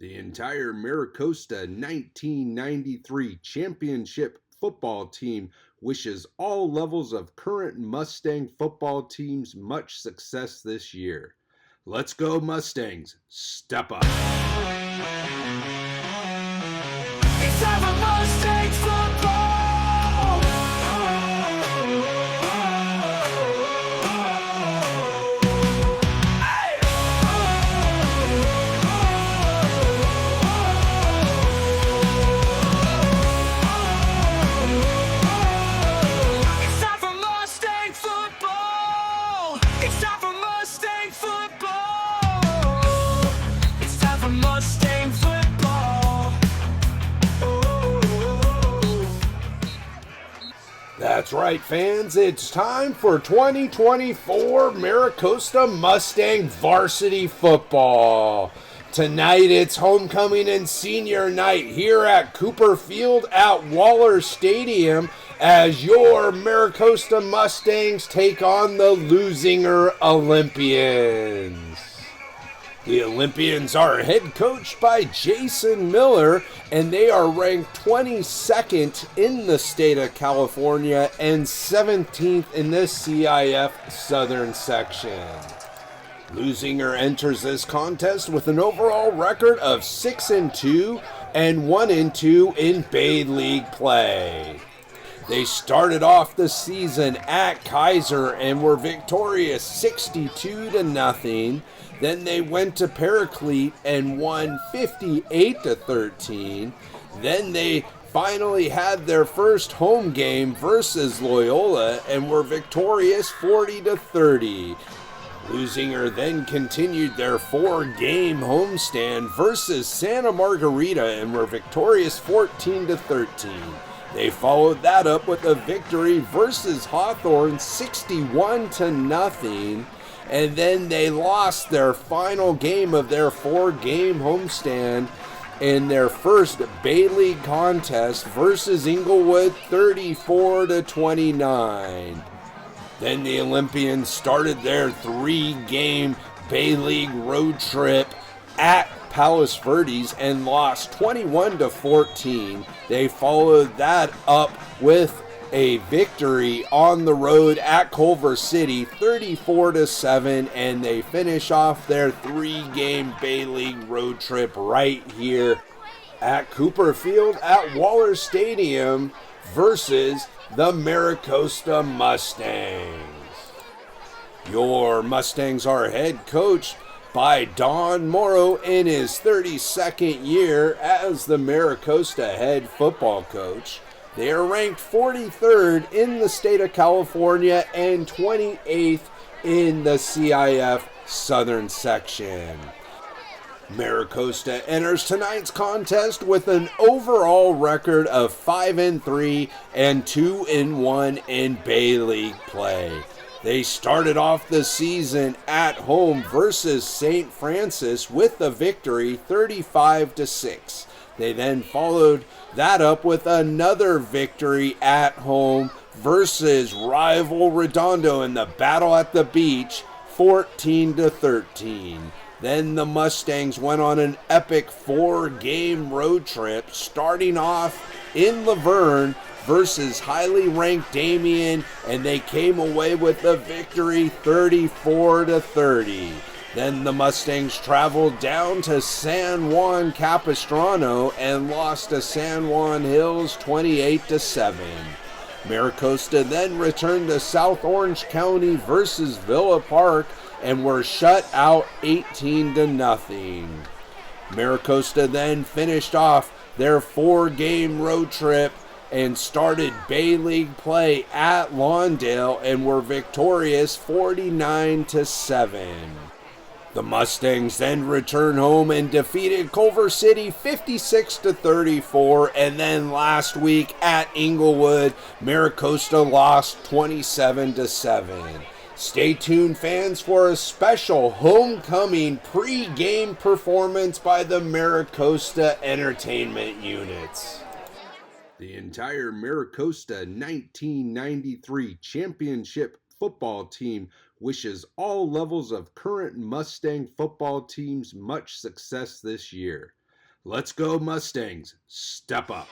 The entire Maricosta 1993 championship football team wishes all levels of current Mustang football teams much success this year. Let's go Mustangs, step up. It's time for Mustangs football. It's time for Mustang football. It's time for Mustang football. It's time for Mustang football. That's right, fans. It's time for 2024 Maricosta Mustang varsity football. Tonight it's homecoming and senior night here at Cooper Field at Waller Stadium as your Maricosta Mustangs take on the Losinger Olympians. The Olympians are head coached by Jason Miller, and they are ranked 22nd in the state of California and 17th in the CIF Southern Section. Losinger enters this contest with an overall record of 6-2 and 1-2 in Bay League play. They started off the season at Kaiser and were victorious 62-0. Then they went to Paraclete and won 58-13. Then they finally had their first home game versus Loyola and were victorious 40-30. Losinger then continued their 4-game homestand versus Santa Margarita and were victorious 14-13. They followed that up with a victory versus Hawthorne 61-0. And then they lost their final game of their 4-game homestand in their first Bay League contest versus Inglewood 34-29. Then the Olympians started their 3-game Bay League road trip at Palos Verdes and lost 21-14. They followed that up with a victory on the road at Culver City 34-7, and they finish off their 3-game Bay League road trip right here at Cooper Field at Waller Stadium versus the Maricosta Mustangs. Your Mustangs are head coached by Don Morrow in his 32nd year as the Maricosta head football coach. They are ranked 43rd in the state of California and 28th in the CIF Southern Section. Maricosta enters tonight's contest with an overall record of 5-3 and 2-1 in Bay League play. They started off the season at home versus St. Francis with a victory 35-6. They then followed that up with another victory at home versus rival Redondo in the Battle at the Beach 14-13. Then the Mustangs went on an epic 4-game road trip, starting off in Laverne versus highly ranked Damien, and they came away with a victory 34-30. Then the Mustangs traveled down to San Juan Capistrano and lost to San Juan Hills 28-7. Maricosta then returned to South Orange County versus Villa Park and were shut out 18-0. Maricosta then finished off their 4-game road trip and started Bay League play at Lawndale and were victorious 49-7. The Mustangs then returned home and defeated Culver City 56-34, and then last week at Inglewood, Maricosta lost 27-7. Stay tuned, fans, for a special homecoming pre-game performance by the Maricosta Entertainment Units. The entire Maricosta 1993 championship football team wishes all levels of current Mustang football teams much success this year. Let's go Mustangs. Step up.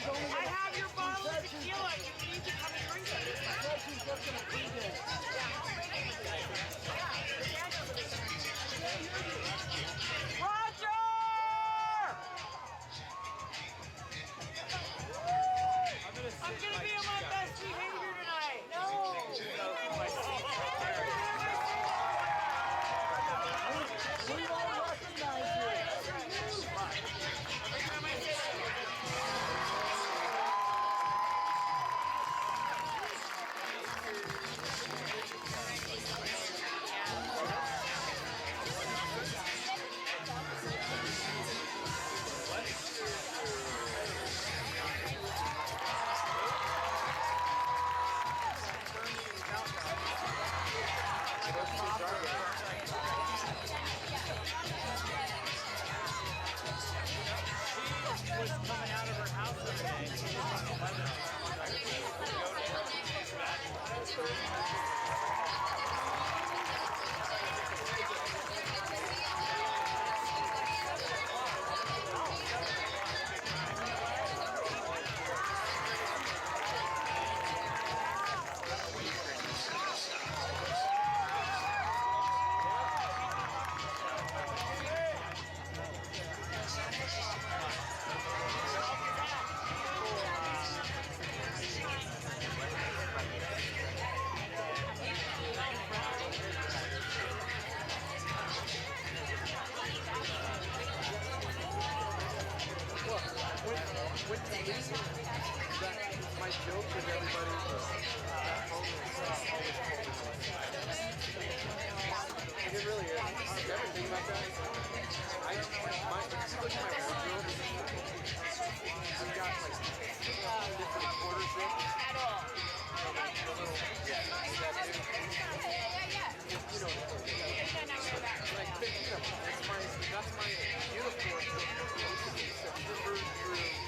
I have your bottle of tequila. You need to come and drink it. Roger! I'm gonna be on my best behavior tonight. We all recognize Was coming out of her house the other day. She was on the weather. my joke with everybody. It really is. I've never think about that. I look at my wardrobe. We got like different quarter zips. At all. You know, like that's my uniform. September through June.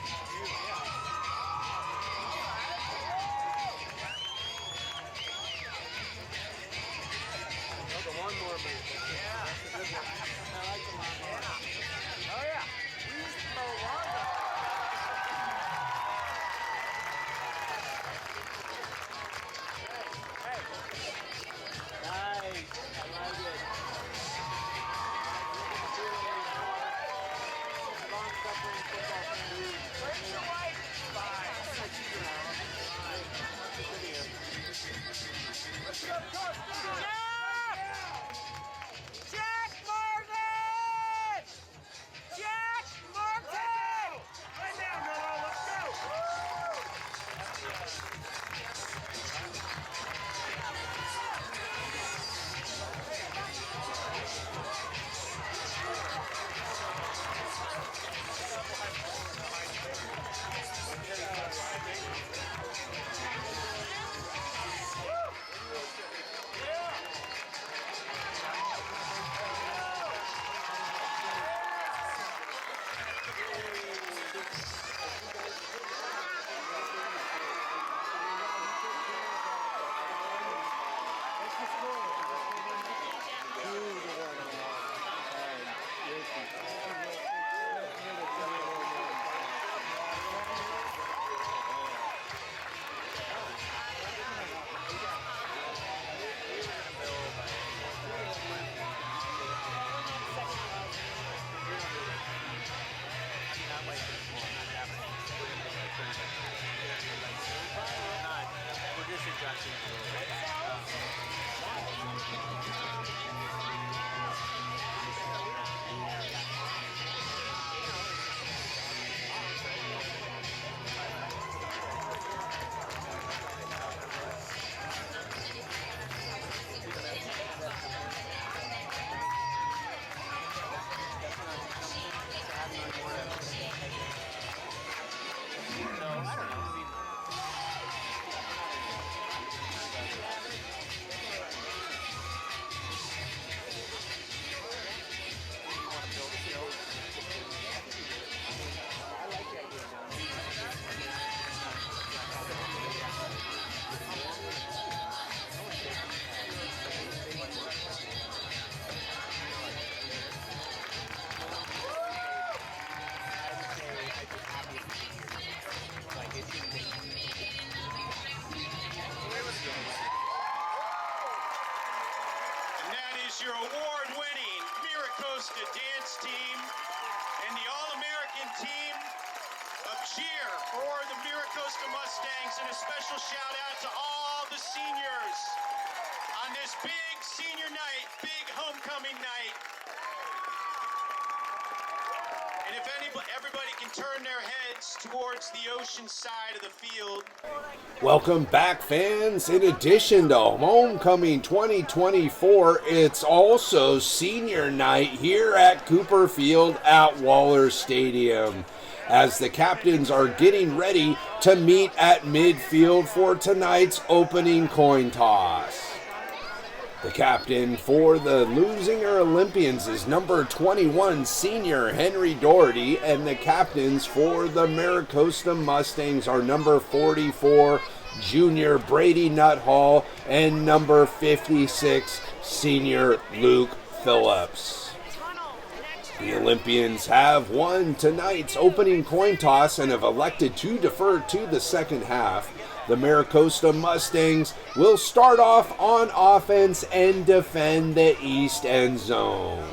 The lawnmower move. Yeah. That's a good one. I like the lawnmower. Oh yeah. We used to mow lawns up. Hey. Nice. I like it. Long-suffering football fan. Where's your wife? Bye. Let's go, Costa! Jack Martin! Jack Martin! Right now, Noah. Let's go. We're just adjusting a little bit. second team of cheer for the Miracosta Mustangs, and a special shout out to all the seniors on this big senior night, big homecoming night. And if everybody can turn their heads towards the ocean side of the field. Welcome back, fans. In addition to Homecoming 2024, it's also senior night here at Cooper Field at Waller Stadium, as the captains are getting ready to meet at midfield for tonight's opening coin toss. The captain for the Lusinger Olympians is number 21, senior Henry Doherty, and the captains for the Miracosta Mustangs are number 44, junior Brady Nuthall, and number 56, senior Luke Phillips. The Olympians have won tonight's opening coin toss and have elected to defer to the second half. The Miracosta Mustangs will start off on offense and defend the east end zone.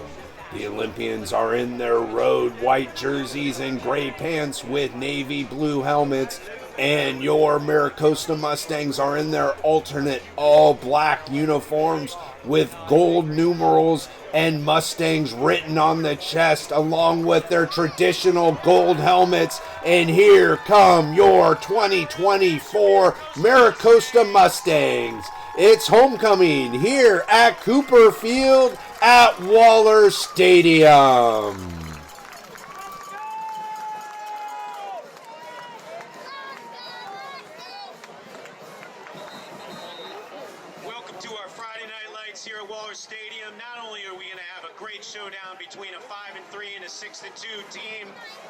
The Olympians are in their road white jerseys and gray pants with navy blue helmets, and your Miracosta Mustangs are in their alternate all black uniforms with gold numerals and Mustangs written on the chest, along with their traditional gold helmets. And here come your 2024 Miracosta Mustangs. It's homecoming here at Cooper Field at Waller Stadium. Welcome to our Friday Night Lights here at Waller Stadium. Not only are we going to have a great showdown between a 5-3 and a 6-2 team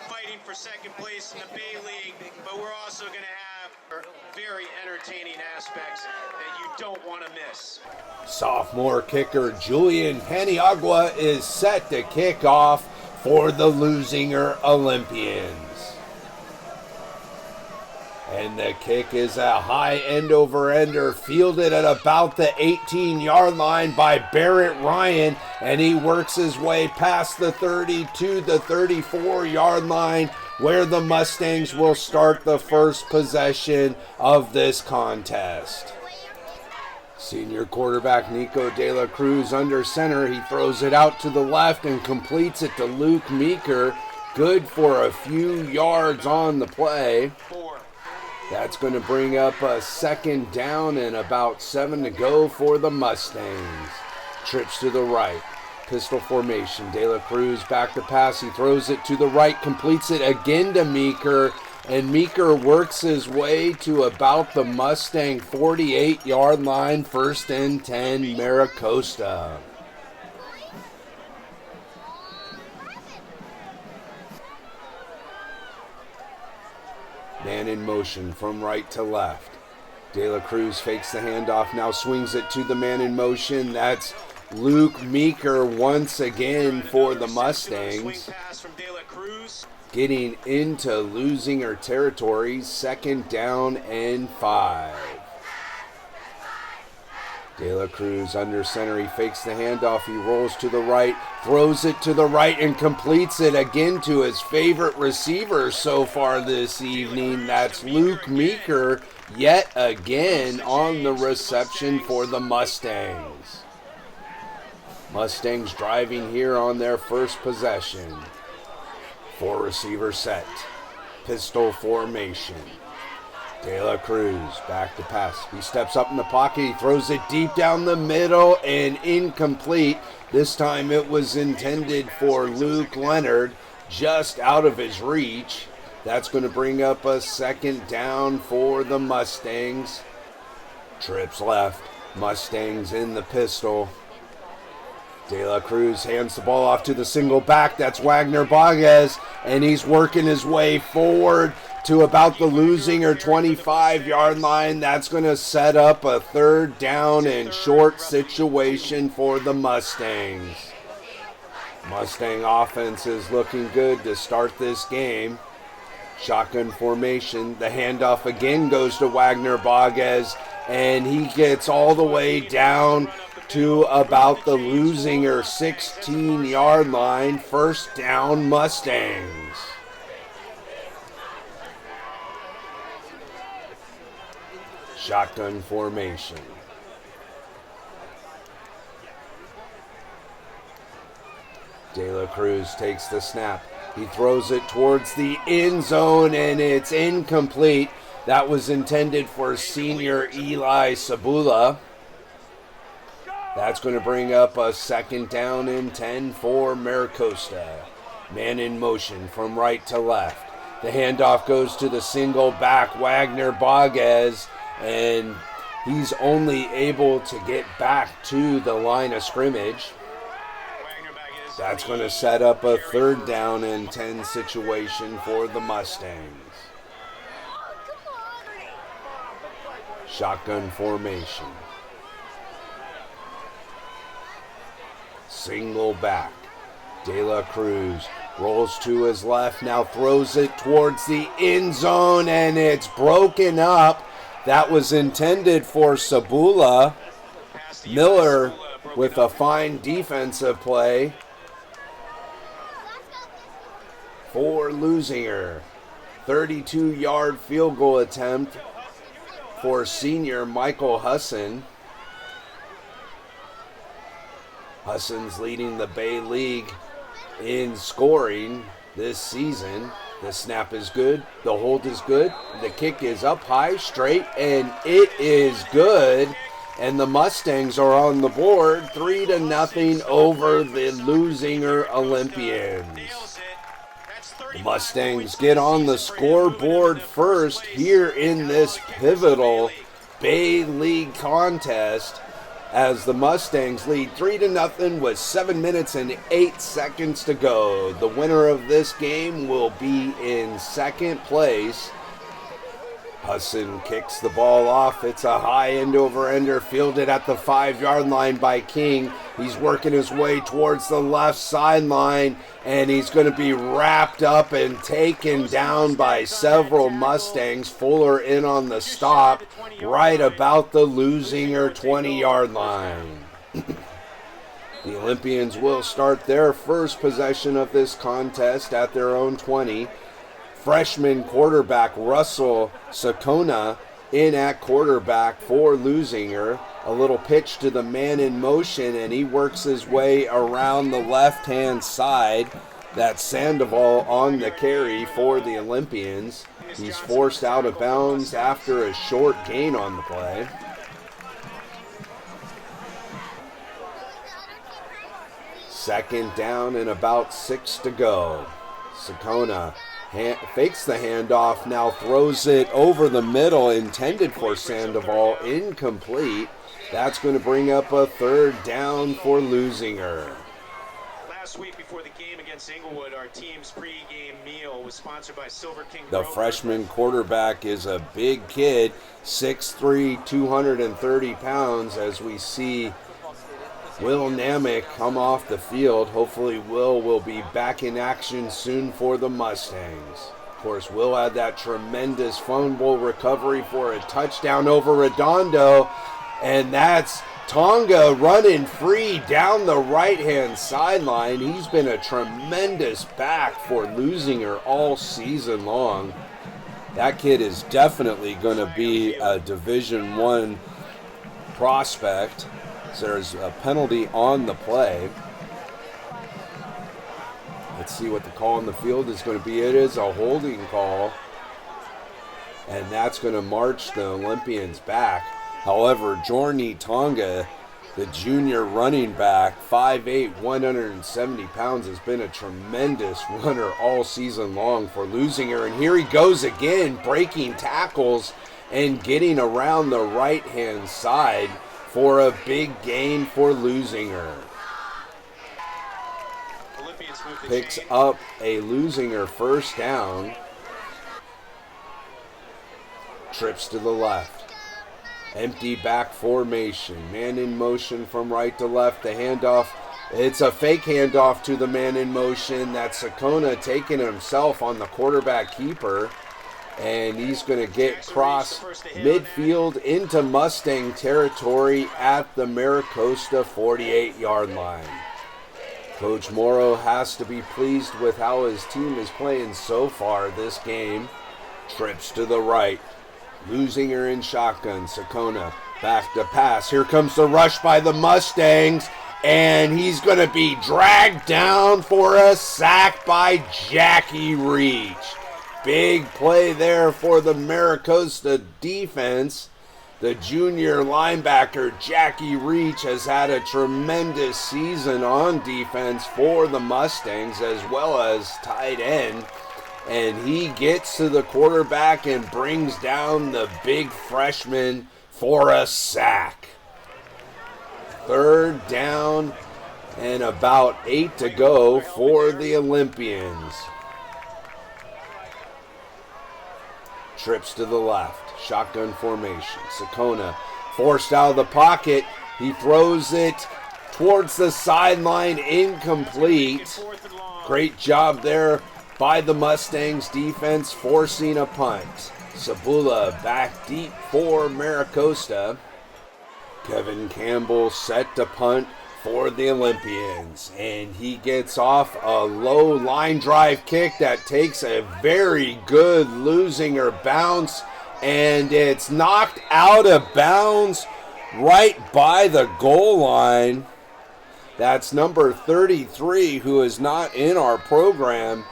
fighting for second place in the Bay League, but we're also going to have very entertaining aspects that you don't want to miss. Sophomore kicker Julian Paniagua is set to kick off for the Lusinger Olympians. And the kick is a high end-over-ender fielded at about the 18-yard line by Barrett Ryan, and he works his way past the 30 to the 34-yard line, where the Mustangs will start the first possession of this contest. Senior quarterback Nico De La Cruz under center. He throws it out to the left and completes it to Luke Meeker. Good for a few yards on the play. That's going to bring up a second down and about 7 to go for the Mustangs. Trips to the right. Pistol formation. De La Cruz back to pass. He throws it to the right, completes it again to Meeker. And Meeker works his way to about the Mustang 48-yard line. 1st and 10, Miracosta. Man in motion from right to left. De La Cruz fakes the handoff, now swings it to the man in motion. That's Luke Meeker once again for the Mustangs. Getting into Lusinger territory, 2nd down and 5. De La Cruz under center, he fakes the handoff, he rolls to the right, throws it to the right and completes it again to his favorite receiver so far this evening. That's Luke Meeker yet again on the reception for the Mustangs. Mustangs driving here on their first possession. 4 receiver set. Pistol formation. De La Cruz back to pass. He steps up in the pocket. He throws it deep down the middle and incomplete. This time it was intended for Luke Leonard, just out of his reach. That's going to bring up a 2nd down for the Mustangs. Trips left. Mustangs in the pistol. De La Cruz hands the ball off to the single back. That's Wagner Baguez, and he's working his way forward to about the Lusinger 25-yard line. That's going to set up a 3rd down and short situation for the Mustangs. Mustang offense is looking good to start this game. Shotgun formation. The handoff again goes to Wagner Baguez, and he gets all the way down to about the Lusinger 16-yard line. 1st down, Mustangs. Shotgun formation. De La Cruz takes the snap. He throws it towards the end zone, and it's incomplete. That was intended for senior Eli Sabula. That's going to bring up a 2nd down and 10 for Maricosta. Man in motion from right to left. The handoff goes to the single back Wagner Baguez, and he's only able to get back to the line of scrimmage. That's going to set up a 3rd down and 10 situation for the Mustangs. Shotgun formation. Single back. De La Cruz rolls to his left, now throws it towards the end zone, and it's broken up. That was intended for Sabula. Miller with a fine defensive play for Lusinger. 32-yard field goal attempt for senior Michael Husson. Husson's leading the Bay League in scoring this season. The snap is good. The hold is good. The kick is up high, straight, and it is good. And the Mustangs are on the board 3-0 over the Lusinger Olympians. The Mustangs get on the scoreboard first here in this pivotal Bay League contest as the Mustangs lead 3-0 with 7 minutes and 8 seconds to go. The winner of this game will be in 2nd place. Husson kicks the ball off. It's a high end-over-ender fielded at the 5-yard line by King. He's working his way towards the left sideline, and he's going to be wrapped up and taken down by several Mustangs. Fuller in on the stop right about the Lusinger 20-yard line. The Olympians will start their first possession of this contest at their own 20. Freshman quarterback Russell Sakona in at quarterback for Lusinger. A little pitch to the man in motion, and he works his way around the left-hand side. That's Sandoval on the carry for the Olympians. He's forced out of bounds after a short gain on the play. Second down and about 6 to go. Sakona fakes the handoff, now throws it over the middle, intended for Sandoval, incomplete. That's going to bring up a 3rd down for Lusinger. Last week before the game against Inglewood, our team's pre-game meal was sponsored by Silver King. The freshman quarterback is a big kid, 6'3", 230 pounds, as we see Will Namick come off the field. Hopefully Will be back in action soon for the Mustangs. Of course, Will had that tremendous fumble recovery for a touchdown over Redondo, and that's Tonga running free down the right-hand sideline. He's been a tremendous back for Lusinger all season long. That kid is definitely going to be a Division I prospect. So there's a penalty on the play. Let's see what the call on the field is going to be. It is a holding call, and that's going to march the Olympians back. However, Jorny Tonga, the junior running back, 5'8", 170 pounds, has been a tremendous runner all season long for Lusinger. And here he goes again, breaking tackles and getting around the right-hand side for a big gain for Lusinger. Picks up a Lusinger 1st down. Trips to the left. Empty back formation. Man in motion from right to left. The handoff. It's a fake handoff to the man in motion. That's Sakona taking himself on the quarterback keeper. And he's going to get cross midfield into Mustang territory at the Maricosta 48-yard line. Coach Morrow has to be pleased with how his team is playing so far this game. Trips to the right. Losing her in shotgun. Sakona back to pass. Here comes the rush by the Mustangs. And he's going to be dragged down for a sack by Jackie Reach. Big play there for the Maricosta defense. The junior linebacker Jackie Reach has had a tremendous season on defense for the Mustangs as well as tight end. And he gets to the quarterback and brings down the big freshman for a sack. 3rd down and about 8 to go for the Olympians. Trips to the left. Shotgun formation. Sakona forced out of the pocket. He throws it towards the sideline. Incomplete. Great job there by the Mustangs defense forcing a punt. Sabula back deep for Maricosta. Kevin Campbell set to punt for the Olympians. And he gets off a low line drive kick that takes a very good losing or bounce. And it's knocked out of bounds right by the goal line. That's number 33, who is not in our program,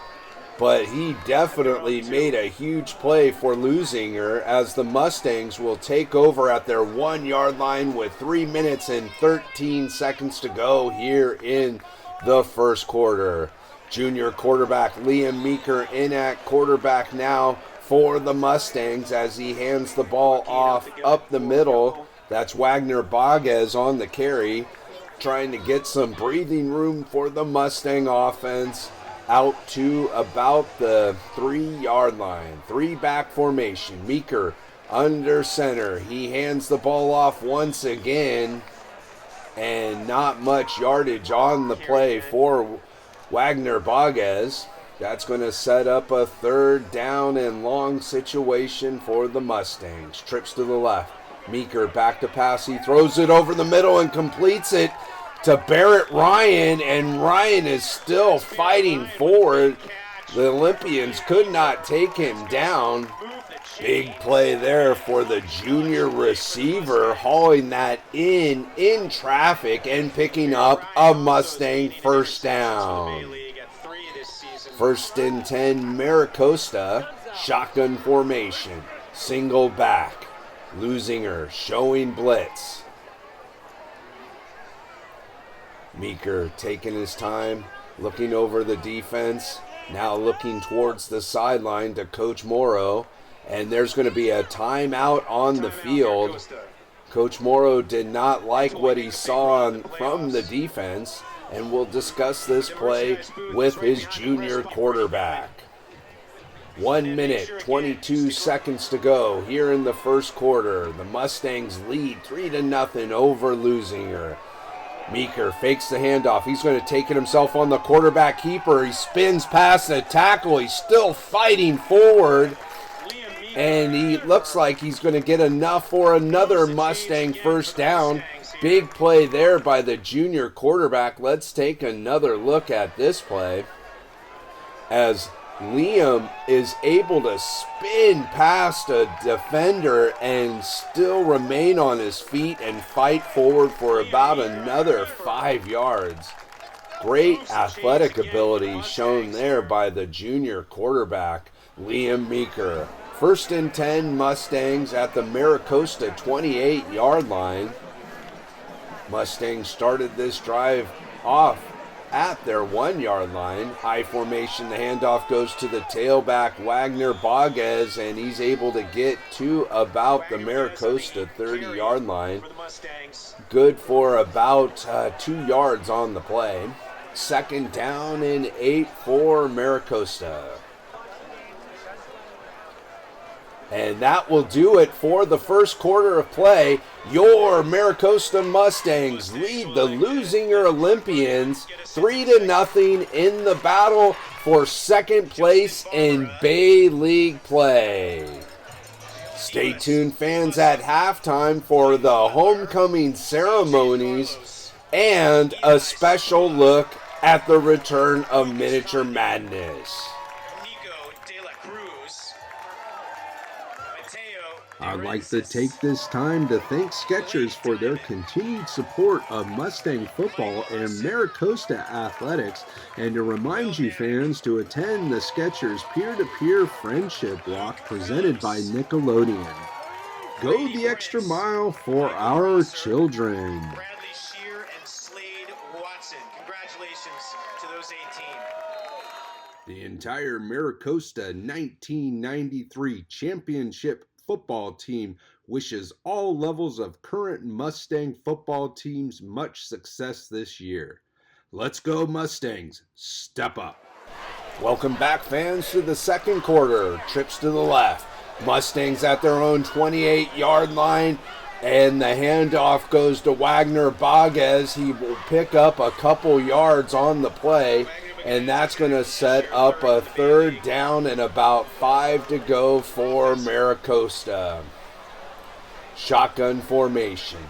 but he definitely made a huge play for losing her, as the Mustangs will take over at their 1 yard line with 3 minutes and 13 seconds to go here in the first quarter. Junior quarterback Liam Meeker in at quarterback now for the Mustangs as he hands the ball off up the middle. That's Wagner Baguez on the carry, trying to get some breathing room for the Mustang offense out to about the 3 yard line. 3-back formation. Meeker under center. He hands the ball off once again, and not much yardage on the play for Wagner Baguez. That's going to set up a 3rd down and long situation for the Mustangs. Trips to the left. Meeker back to pass. He throws it over the middle and completes it to Barrett Ryan, and Ryan is still fighting forward. The Olympians could not take him down. Big play there for the junior receiver, hauling that in traffic and picking up a Mustang 1st down. 1st and 10, Maricosta, shotgun formation, single back, losing her, showing blitz. Meeker taking his time, looking over the defense, now looking towards the sideline to Coach Morrow, and there's going to be a timeout on the field. Coach Morrow did not like what he saw from the defense, and we'll discuss this play with his junior quarterback. 1 minute, 22 seconds to go here in the first quarter. The Mustangs lead 3-0 over losing her. Meeker fakes the handoff. He's going to take it himself on the quarterback keeper. He spins past the tackle. He's still fighting forward. And he looks like he's going to get enough for another Mustang 1st down. Big play there by the junior quarterback. Let's take another look at this play as Liam is able to spin past a defender and still remain on his feet and fight forward for about another 5 yards. Great athletic ability shown there by the junior quarterback, Liam Meeker. 1st and 10 Mustangs at the Maricosta 28-yard line. Mustangs started this drive off at their 1 yard line. High formation, the handoff goes to the tailback Wagner Baguez, and he's able to get to about the Maricosta 30-yard line. Good for about 2 yards on the play. 2nd down and 8 for Maricosta. And that will do it for the first quarter of play. Your Maricosta Mustangs lead the Losinger Olympians 3-0 in the battle for 2nd place in Bay League play. Stay tuned, fans, at halftime for the homecoming ceremonies and a special look at the return of Miniature Madness. I'd like to take this time to thank Skechers for their continued support of Mustang football and Maricosta athletics, and to remind you fans to attend the Skechers peer-to-peer friendship walk presented by Nickelodeon. Go the extra mile for our children. Bradley Shear and Slade Watson. Congratulations to those 18. The entire Maricosta 1993 championship football team wishes all levels of current Mustang football teams much success this year. Let's go Mustangs, step up. Welcome back fans to the second quarter. Trips to the left. Mustangs at their own 28-yard line, and the handoff goes to Wagner Baguez. He will pick up a couple yards on the play, and that's going to set up a third down and about 5 to go for Maricosta. Shotgun formation.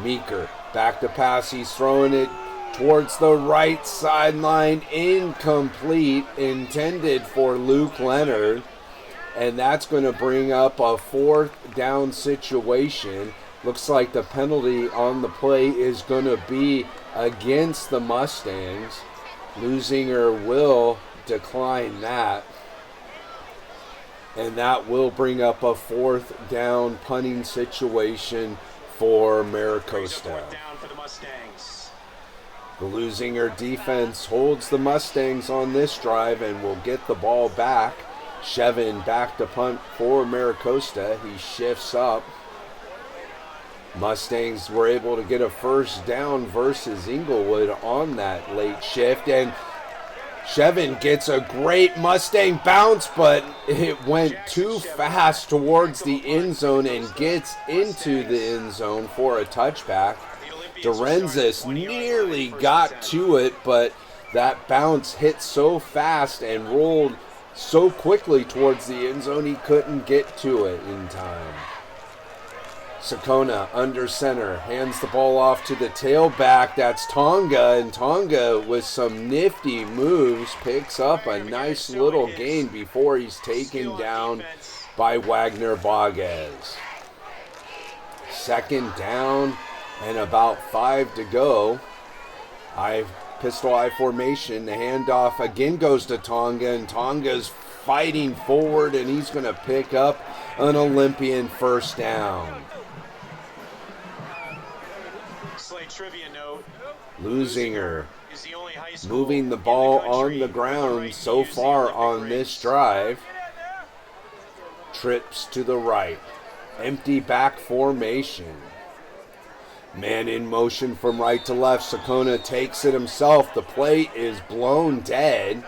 Meeker back to pass. He's throwing it towards the right sideline. Incomplete. Intended for Luke Leonard. And that's going to bring up a fourth down situation. Looks like the penalty on the play is going to be against the Mustangs. Lusinger will decline that. And that will bring up a fourth down punting situation for Maricosta. The Lusinger defense holds the Mustangs on this drive and will get the ball back. Shevin back to punt for Maricosta. He shifts up. Mustangs were able to get a first down versus Inglewood on that late shift, and Shevin gets a great Mustang bounce, but it went too fast towards the end zone and gets into the end zone for a touchback. Dorenzis nearly got to it, but that bounce hit so fast and rolled so quickly towards the end zone he couldn't get to it in time. Sakona under center, hands the ball off to the tailback. That's Tonga, and Tonga with some nifty moves picks up a nice little gain before he's taken down by Wagner Baguez. Second down and about 5 to go. Pistol eye formation. The handoff again goes to Tonga, and Tonga's fighting forward, and he's going to pick up an Olympian first down. Trivia note. Lusinger moving the ball on the ground so far on this drive. Trips to the right. Empty back formation. Man in motion from right to left. Sakona takes it himself. The play is blown dead,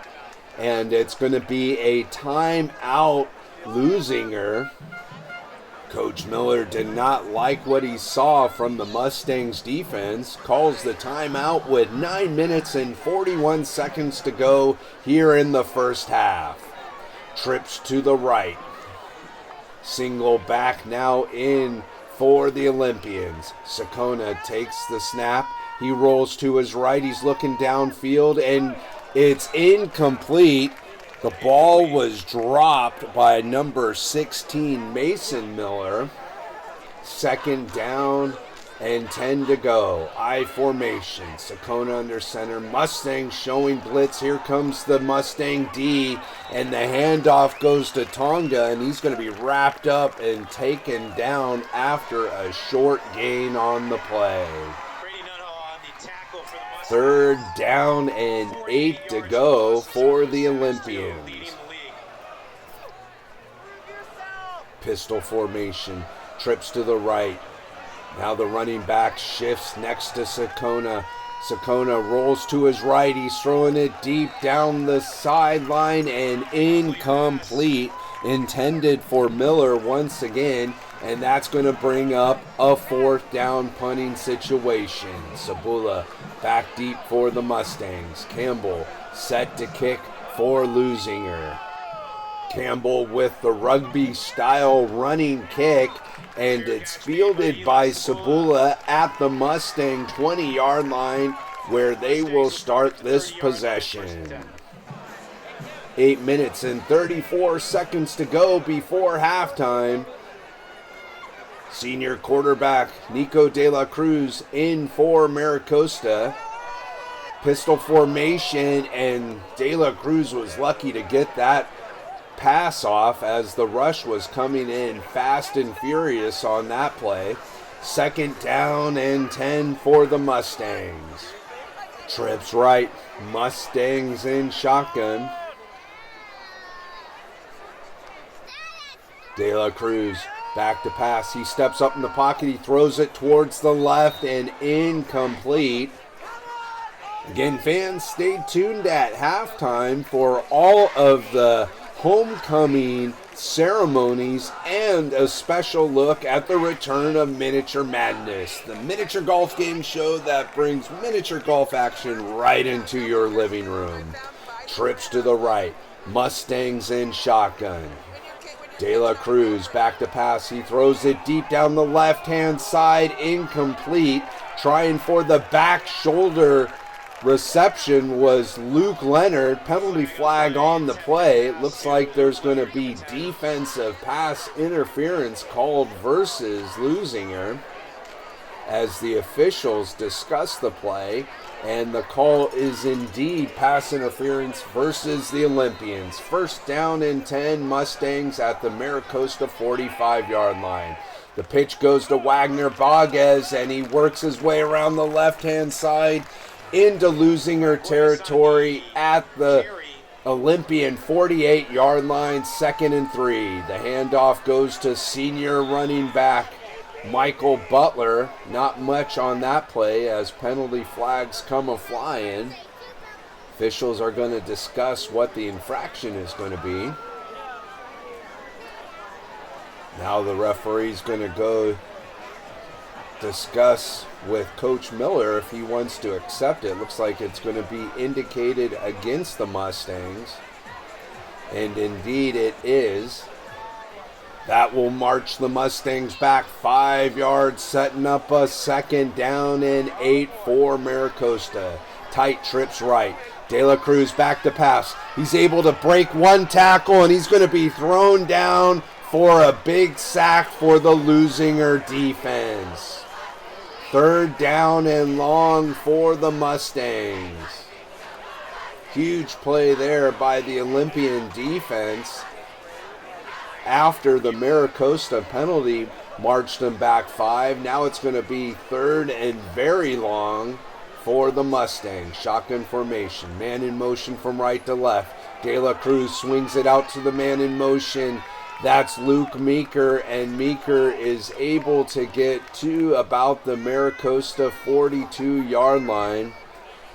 and it's going to be a timeout. Lusinger. Coach Miller did not like what he saw from the Mustangs defense. Calls the timeout with 9 minutes and 41 seconds to go here in the first half. Trips to the right. Single back now in for the Olympians. Sakona takes the snap. He rolls to his right. He's looking downfield, and it's incomplete. The ball was dropped by number 16, Mason Miller. Second down and 10 to go. I formation. Sakona under center. Mustang showing blitz. Here comes the Mustang D, and the handoff goes to Tonga, and he's going to be wrapped up and taken down after a short gain on the play. Third down and 8 to go for the Olympians. Pistol formation. Trips to the right. Now the running back shifts next to Sakona. Sakona rolls to his right. He's throwing it deep down the sideline and incomplete. Intended for Miller once again. And that's going to bring up a fourth down punting situation. Sabula back deep for the Mustangs. Campbell set to kick for Lusinger. Campbell with the rugby-style running kick, and it's fielded by Sabula at the Mustang 20-yard line, where they will start this possession. 8 minutes and 34 seconds to go before halftime. Senior quarterback Nico De La Cruz in for Maricosta. Pistol formation, and De La Cruz was lucky to get that pass off as the rush was coming in fast and furious on that play. 2nd down and 10 for the Mustangs. Trips right, Mustangs in shotgun. De La Cruz back to pass. He steps up in the pocket. He throws it towards the left and incomplete. Again, fans, stay tuned at halftime for all of the homecoming ceremonies and a special look at the return of Miniature Madness, the miniature golf game show that brings miniature golf action right into your living room. Trips to the right, Mustangs in shotgun. De La Cruz back to pass. He throws it deep down the left-hand side, incomplete. Trying for the back shoulder reception was Luke Leonard. Penalty flag on the play. It looks like there's going to be defensive pass interference called versus Lusinger as the officials discuss the play, and the call is indeed pass interference versus the Olympians. 1st down and 10, Mustangs at the Maricosta 45-yard line. The pitch goes to Wagner Baguez, and he works his way around the left-hand side into Lusinger territory at the Olympian 48-yard line, 2nd and 3. The handoff goes to senior running back Michael Butler. Not much on that play as penalty flags come a-flying. Officials are going to discuss what the infraction is going to be. Now the referee's going to go discuss with Coach Miller if he wants to accept it. Looks like it's going to be indicated against the Mustangs. And indeed it is. That will march the Mustangs back 5 yards, setting up a 2nd down and 8 for Maricosta. Tight trips right. De La Cruz back to pass. He's able to break one tackle, and he's going to be thrown down for a big sack for the Lusinger defense. 3rd down and long for the Mustangs. Huge play there by the Olympian defense. After the Maricosta penalty marched them back 5, now it's going to be 3rd and very long for the Mustangs. Shotgun formation, man in motion from right to left. De La Cruz swings it out to the man in motion. That's Luke Meeker, and Meeker is able to get to about the Maricosta 42-yard line,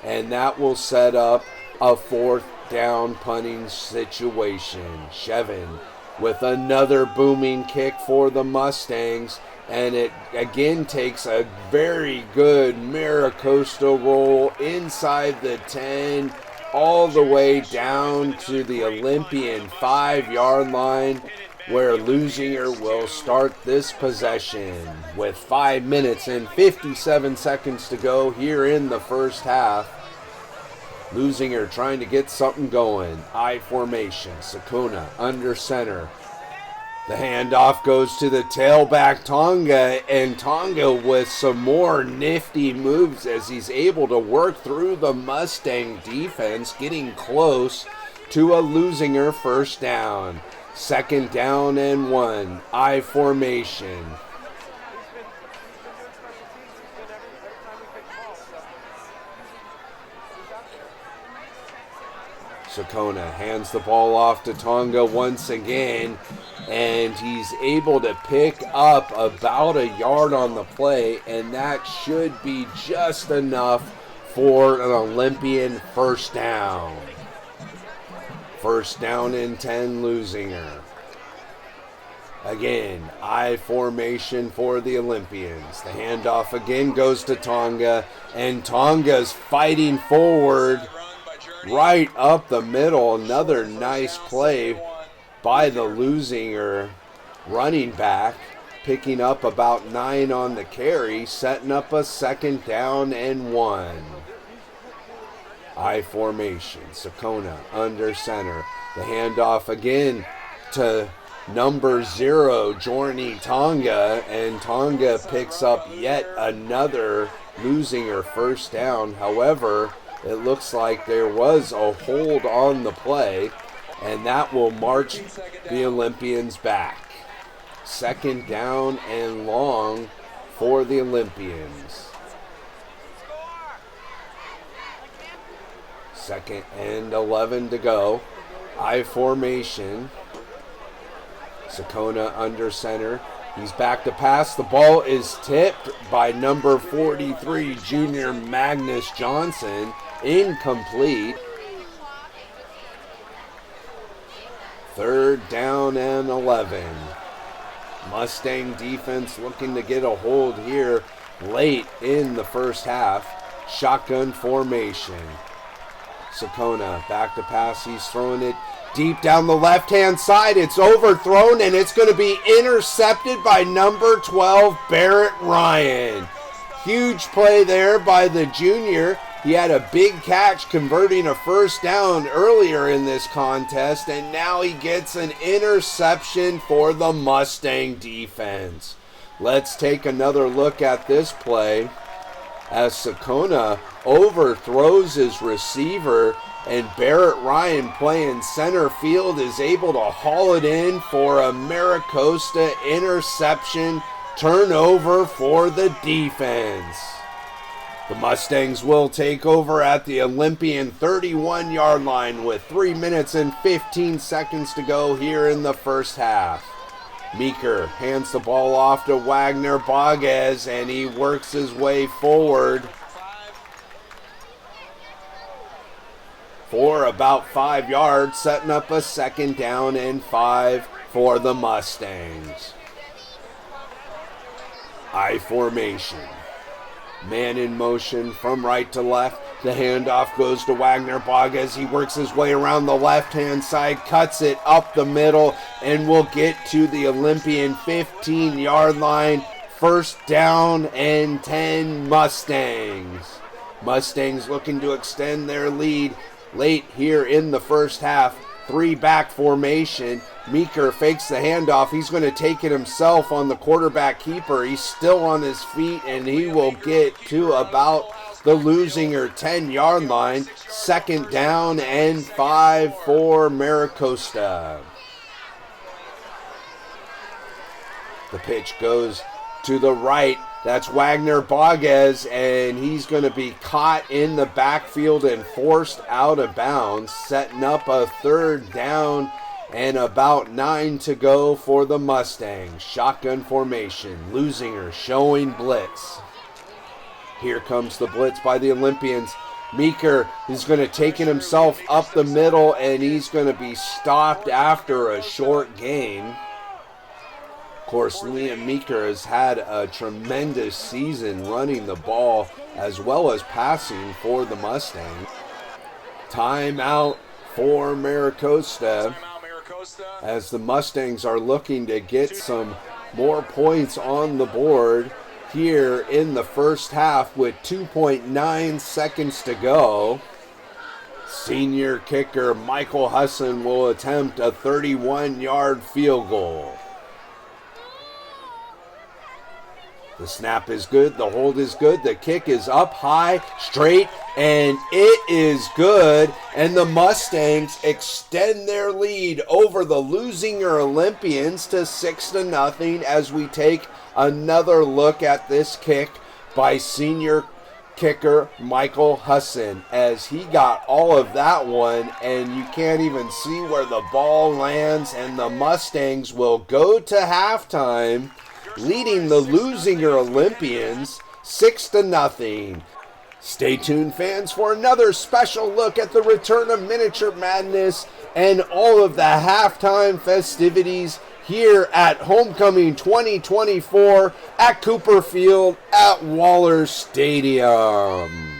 and that will set up a 4th down punting situation. Shevin with another booming kick for the Mustangs, and it again takes a very good Maricosta roll inside the 10, all the way down to the Olympian 5-yard line, where Lusinger will start this possession with 5 minutes and 57 seconds to go here in the first half. Lusinger trying to get something going. I formation. Sakuna under center. The handoff goes to the tailback Tonga, and Tonga with some more nifty moves as he's able to work through the Mustang defense, getting close to a Lusinger 1st down. 2nd down and 1. I formation. Sakona hands the ball off to Tonga once again, and he's able to pick up about a yard on the play, and that should be just enough for an Olympian 1st down. 1st down and 10, Lusinger. Again, I formation for the Olympians. The handoff again goes to Tonga, and Tonga's fighting forward right up the middle. Another nice play by the Lusinger running back, picking up about 9 on the carry, setting up a 2nd down and 1. I formation. Sakona under center. The handoff again to number 0, Jorny Tonga, and Tonga picks up yet another losing her first down. However, it looks like there was a hold on the play, and that will march the Olympians back. 2nd down and long for the Olympians. 2nd and 11 to go. I formation. Sakona under center. He's back to pass. The ball is tipped by number 43, junior Magnus Johnson. Incomplete. 3rd down and 11. Mustang defense looking to get a hold here late in the first half. Shotgun formation. Sakona back to pass. He's throwing it deep down the left-hand side. It's overthrown, and it's going to be intercepted by number 12, Barrett Ryan. Huge play there by the junior. He had a big catch converting a first down earlier in this contest, and now he gets an interception for the Mustang defense. Let's take another look at this play as Sakona overthrows his receiver, and Barrett Ryan, playing center field, is able to haul it in for a Maricosta interception. Turnover for the defense. The Mustangs will take over at the Olympian 31-yard line with 3 minutes and 15 seconds to go here in the first half. Meeker hands the ball off to Wagner Baguez, and he works his way forward for about 5 yards, setting up a 2nd down and 5 for the Mustangs. I formation. Man in motion from right to left. The handoff goes to Wagner Baguez. He works his way around the left-hand side, cuts it up the middle, and will get to the Olympian 15-yard line. 1st down and 10 Mustangs. Mustangs looking to extend their lead late here in the first half. 3-back formation. Meeker fakes the handoff. He's going to take it himself on the quarterback keeper. He's still on his feet, and he will get to about the losing or 10-yard line. 2nd down and 5 for Maricosta. The pitch goes to the right. That's Wagner Baguez, and he's going to be caught in the backfield and forced out of bounds, setting up a 3rd down and about 9 to go for the Mustangs. Shotgun formation. Lusinger showing blitz. Here comes the blitz by the Olympians. Meeker is going to take it himself up the middle, and he's going to be stopped after a short gain. Of course, Liam Meeker has had a tremendous season running the ball as well as passing for the Mustangs. Timeout for Maricosta, as the Mustangs are looking to get some more points on the board here in the first half with 2.9 seconds to go. Senior kicker Michael Husson will attempt a 31-yard field goal. The snap is good, the hold is good, the kick is up high, straight, and it is good. And the Mustangs extend their lead over the Lusinger Olympians to 6-0 as we take another look at this kick by senior kicker Michael Husson, as he got all of that one, and you can't even see where the ball lands, and the Mustangs will go to halftime leading the Lusinger Olympians 6-0. Stay tuned, fans, for another special look at the return of Miniature Madness and all of the halftime festivities here at Homecoming 2024 at Cooper Field at Waller Stadium.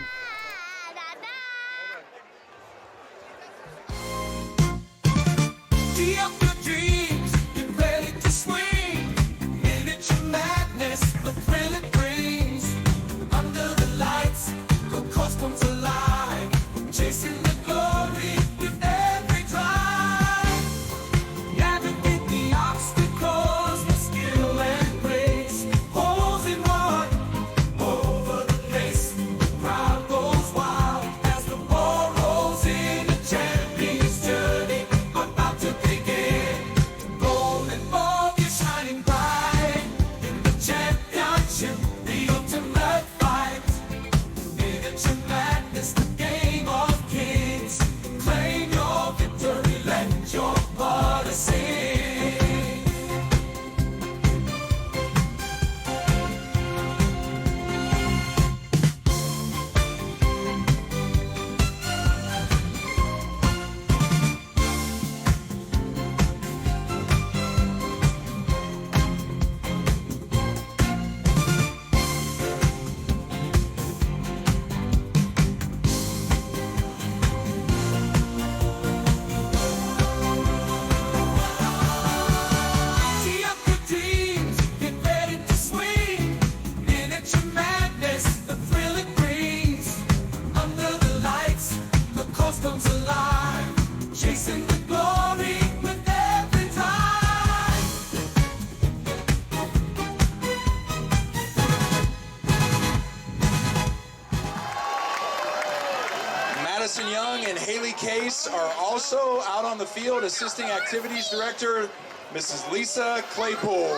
Reese are also out on the field. Assisting Activities Director, Mrs. Lisa Claypool.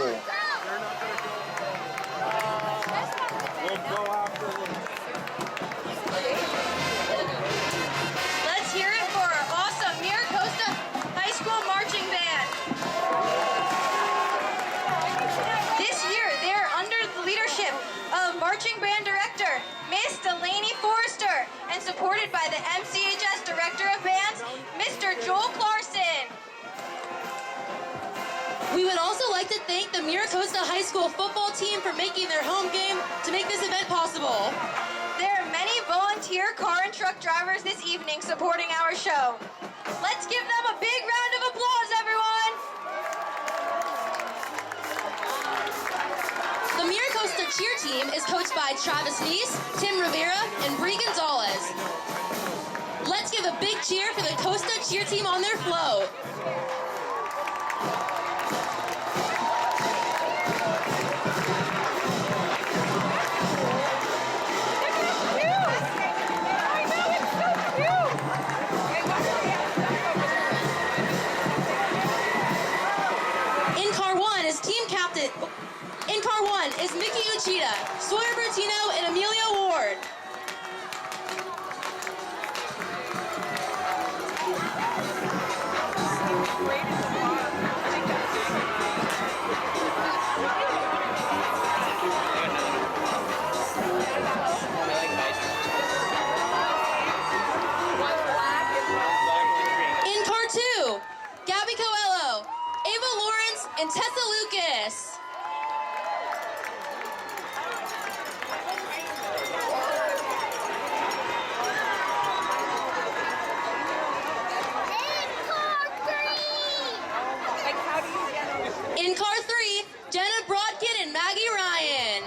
Let's hear it for our awesome Miracosta High School Marching Band. This year, they're under the leadership of Marching Band Director, Miss Delaney Forrester, and supported by the MCHS Director of Bands, Mr. Joel Clarkson. We would also like to thank the Miracosta High School football team for making their home game to make this event possible. There are many volunteer car and truck drivers this evening supporting our show. Let's give them a big round of applause, everyone! The Miracosta cheer team is coached by Travis Neese, Tim Rivera, and Bree Gonzalez. Let's give a big cheer for the Costa cheer team on their float. In car one is Mickey Uchida, Sawyer Bertino, and Amelia Ward. In car two, Gabby Coelho, Ava Lawrence, and Tessa Lucas. In car three, Jenna Brodkin and Maggie Ryan.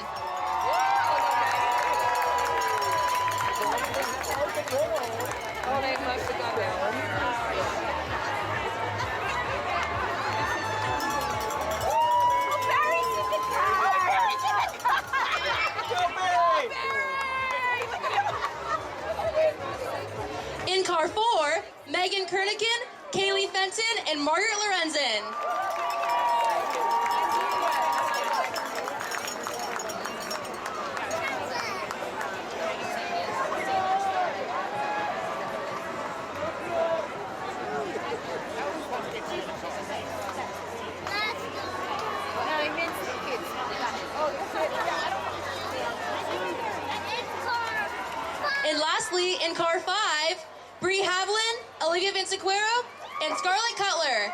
In car four, Megan Kernigan, Kaylee Fenton, and Margaret Lorenzen. And lastly, in car five, Bree Havlin, Olivia Vinciquero, and Scarlett Cutler.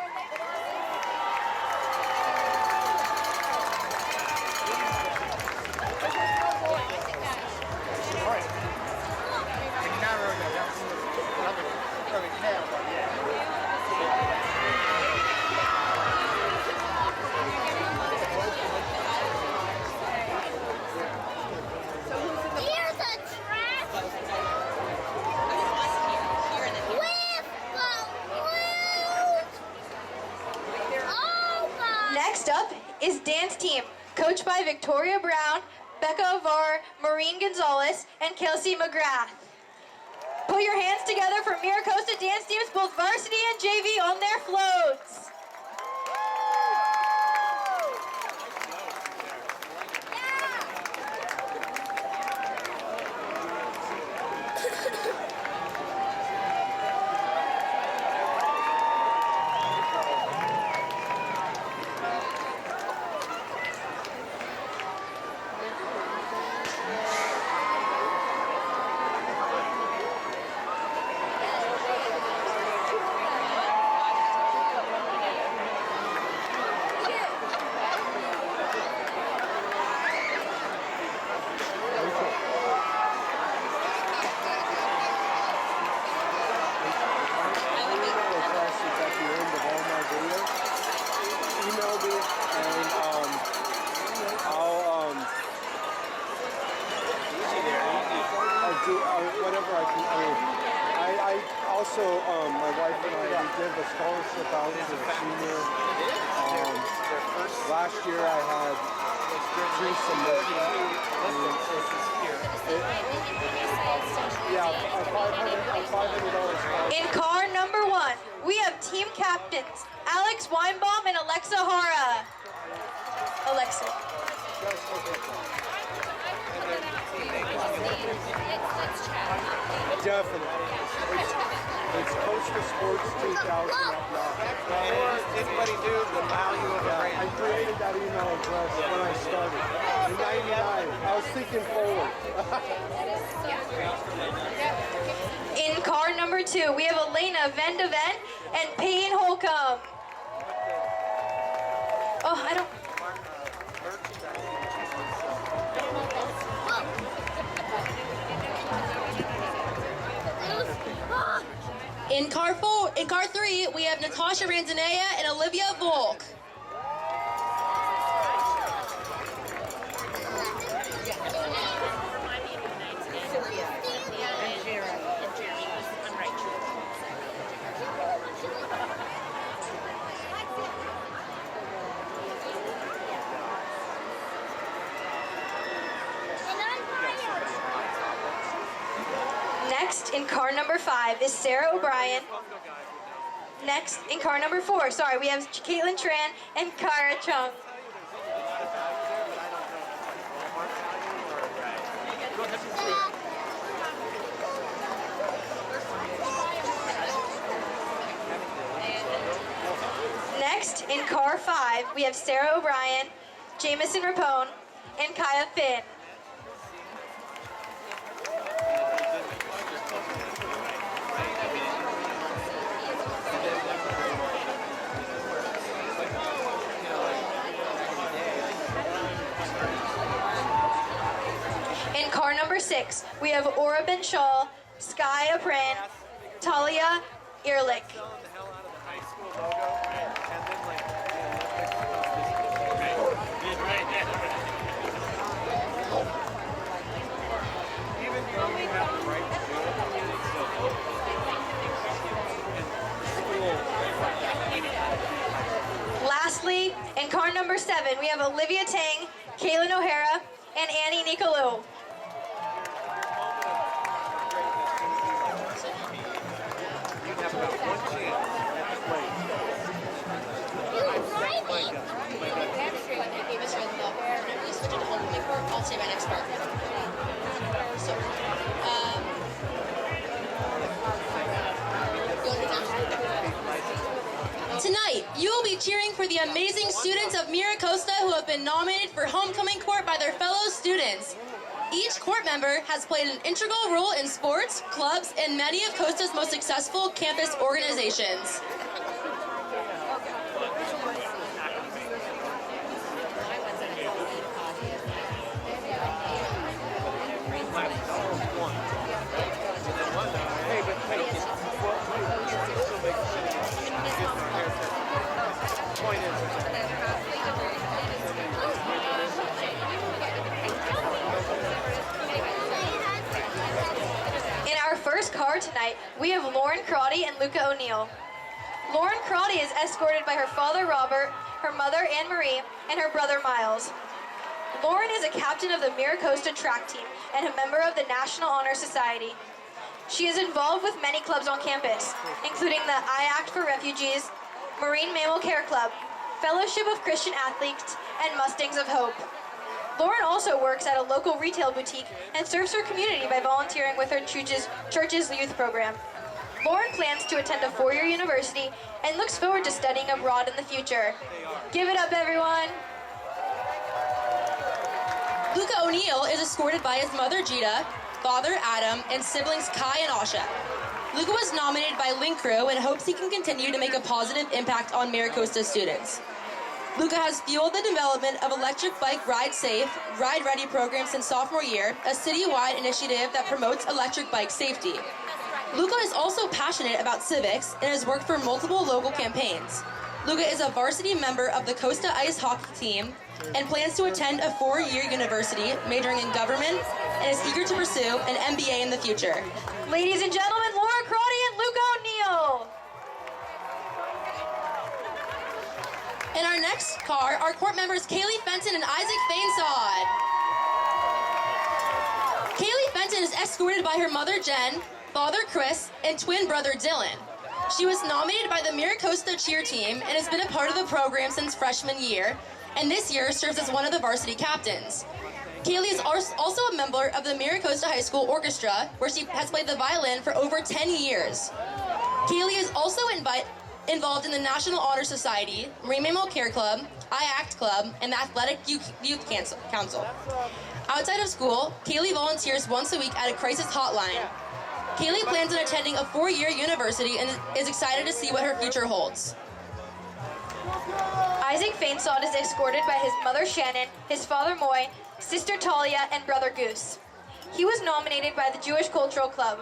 Next up is dance team, coached by Victoria Brown, Becca Avar, Maureen Gonzalez, and Kelsey McGrath. Put your hands together for Miracosta dance teams, both varsity and JV, on their floats. Whatever I can. I also, my wife and I, we give a scholarship out to a senior. Last year I had drink some milk. Yeah, $500. In car number 1, we have team captains Alex Weinbaum and Alexa Hara. Alexa. Definitely. It's Coastal Sports 2000. Anybody knew the value of a I brand? created that email address when I started. In 99, I was thinking forward. In car number 2, we have Elena Vendeven and Payne Holcomb. Oh, I don't... In car 3, we have Natasha Ranzanea and Olivia Volk. Next, in car number 5, is Sarah O'Brien. Next, in car number 4, we have Caitlin Tran and Kara Chung. Next, in car 5, we have Sarah O'Brien, Jamison Rapone, and Kaya Finn. In car number 6, we have Aura Ben Shaw, Sky Apran, Talia Ehrlich. Selling the hell out of the high school logo, and then like even though you have the right to do it, it's still Lastly, in car number 7, we have Olivia Tang, Kaylin O'Hara, and Annie Nicolou. you have about one chance at the plate. I'll say my next part. So, tonight, you will be cheering for the amazing students of Mira Costa who have been nominated for homecoming court by their fellow students. Each court member has played an integral role in sports, clubs, and many of Costa's most successful campus organizations. In our first car tonight, we have Lauren Crotty and Luca O'Neill. Lauren Crotty is escorted by her father Robert, her mother Anne Marie, and her brother Miles. Lauren is a captain of the Mira Costa track team and a member of the National Honor Society. She is involved with many clubs on campus, including the I Act for Refugees, Marine Mammal Care Club, Fellowship of Christian Athletes, and Mustangs of Hope. Lauren also works at a local retail boutique and serves her community by volunteering with her church's youth program. Lauren plans to attend a four-year university and looks forward to studying abroad in the future. Give it up, everyone! Luca O'Neill is escorted by his mother Gita, father Adam, and siblings Kai and Asha. Luca was nominated by Link Crew and hopes he can continue to make a positive impact on Mira Costa students. Luca has fueled the development of electric bike Ride Safe, Ride Ready program since sophomore year, a citywide initiative that promotes electric bike safety. Luca is also passionate about civics and has worked for multiple local campaigns. Luca is a varsity member of the Costa Ice Hockey team and plans to attend a four-year university majoring in government and is eager to pursue an MBA in the future. Ladies and gentlemen, Laura Crotty and Luca O'Neill! In our next first car are court members Kaylee Fenton and Isaac Fainsod. Kaylee Fenton is escorted by her mother Jen, father Chris, and twin brother Dylan. She was nominated by the Miracosta cheer team and has been a part of the program since freshman year, and this year serves as one of the varsity captains. Kaylee is also a member of the Miracosta High School Orchestra, where she has played the violin for over 10 years. Kaylee is also involved in the National Honor Society, Marine Mammal Care Club, I-ACT Club, and the Athletic Youth Council. Outside of school, Kaylee volunteers once a week at a crisis hotline. Kaylee plans on attending a 4-year university and is excited to see what her future holds. Isaac Fainsod is escorted by his mother Shannon, his father Moy, sister Talia, and brother Goose. He was nominated by the Jewish Cultural Club.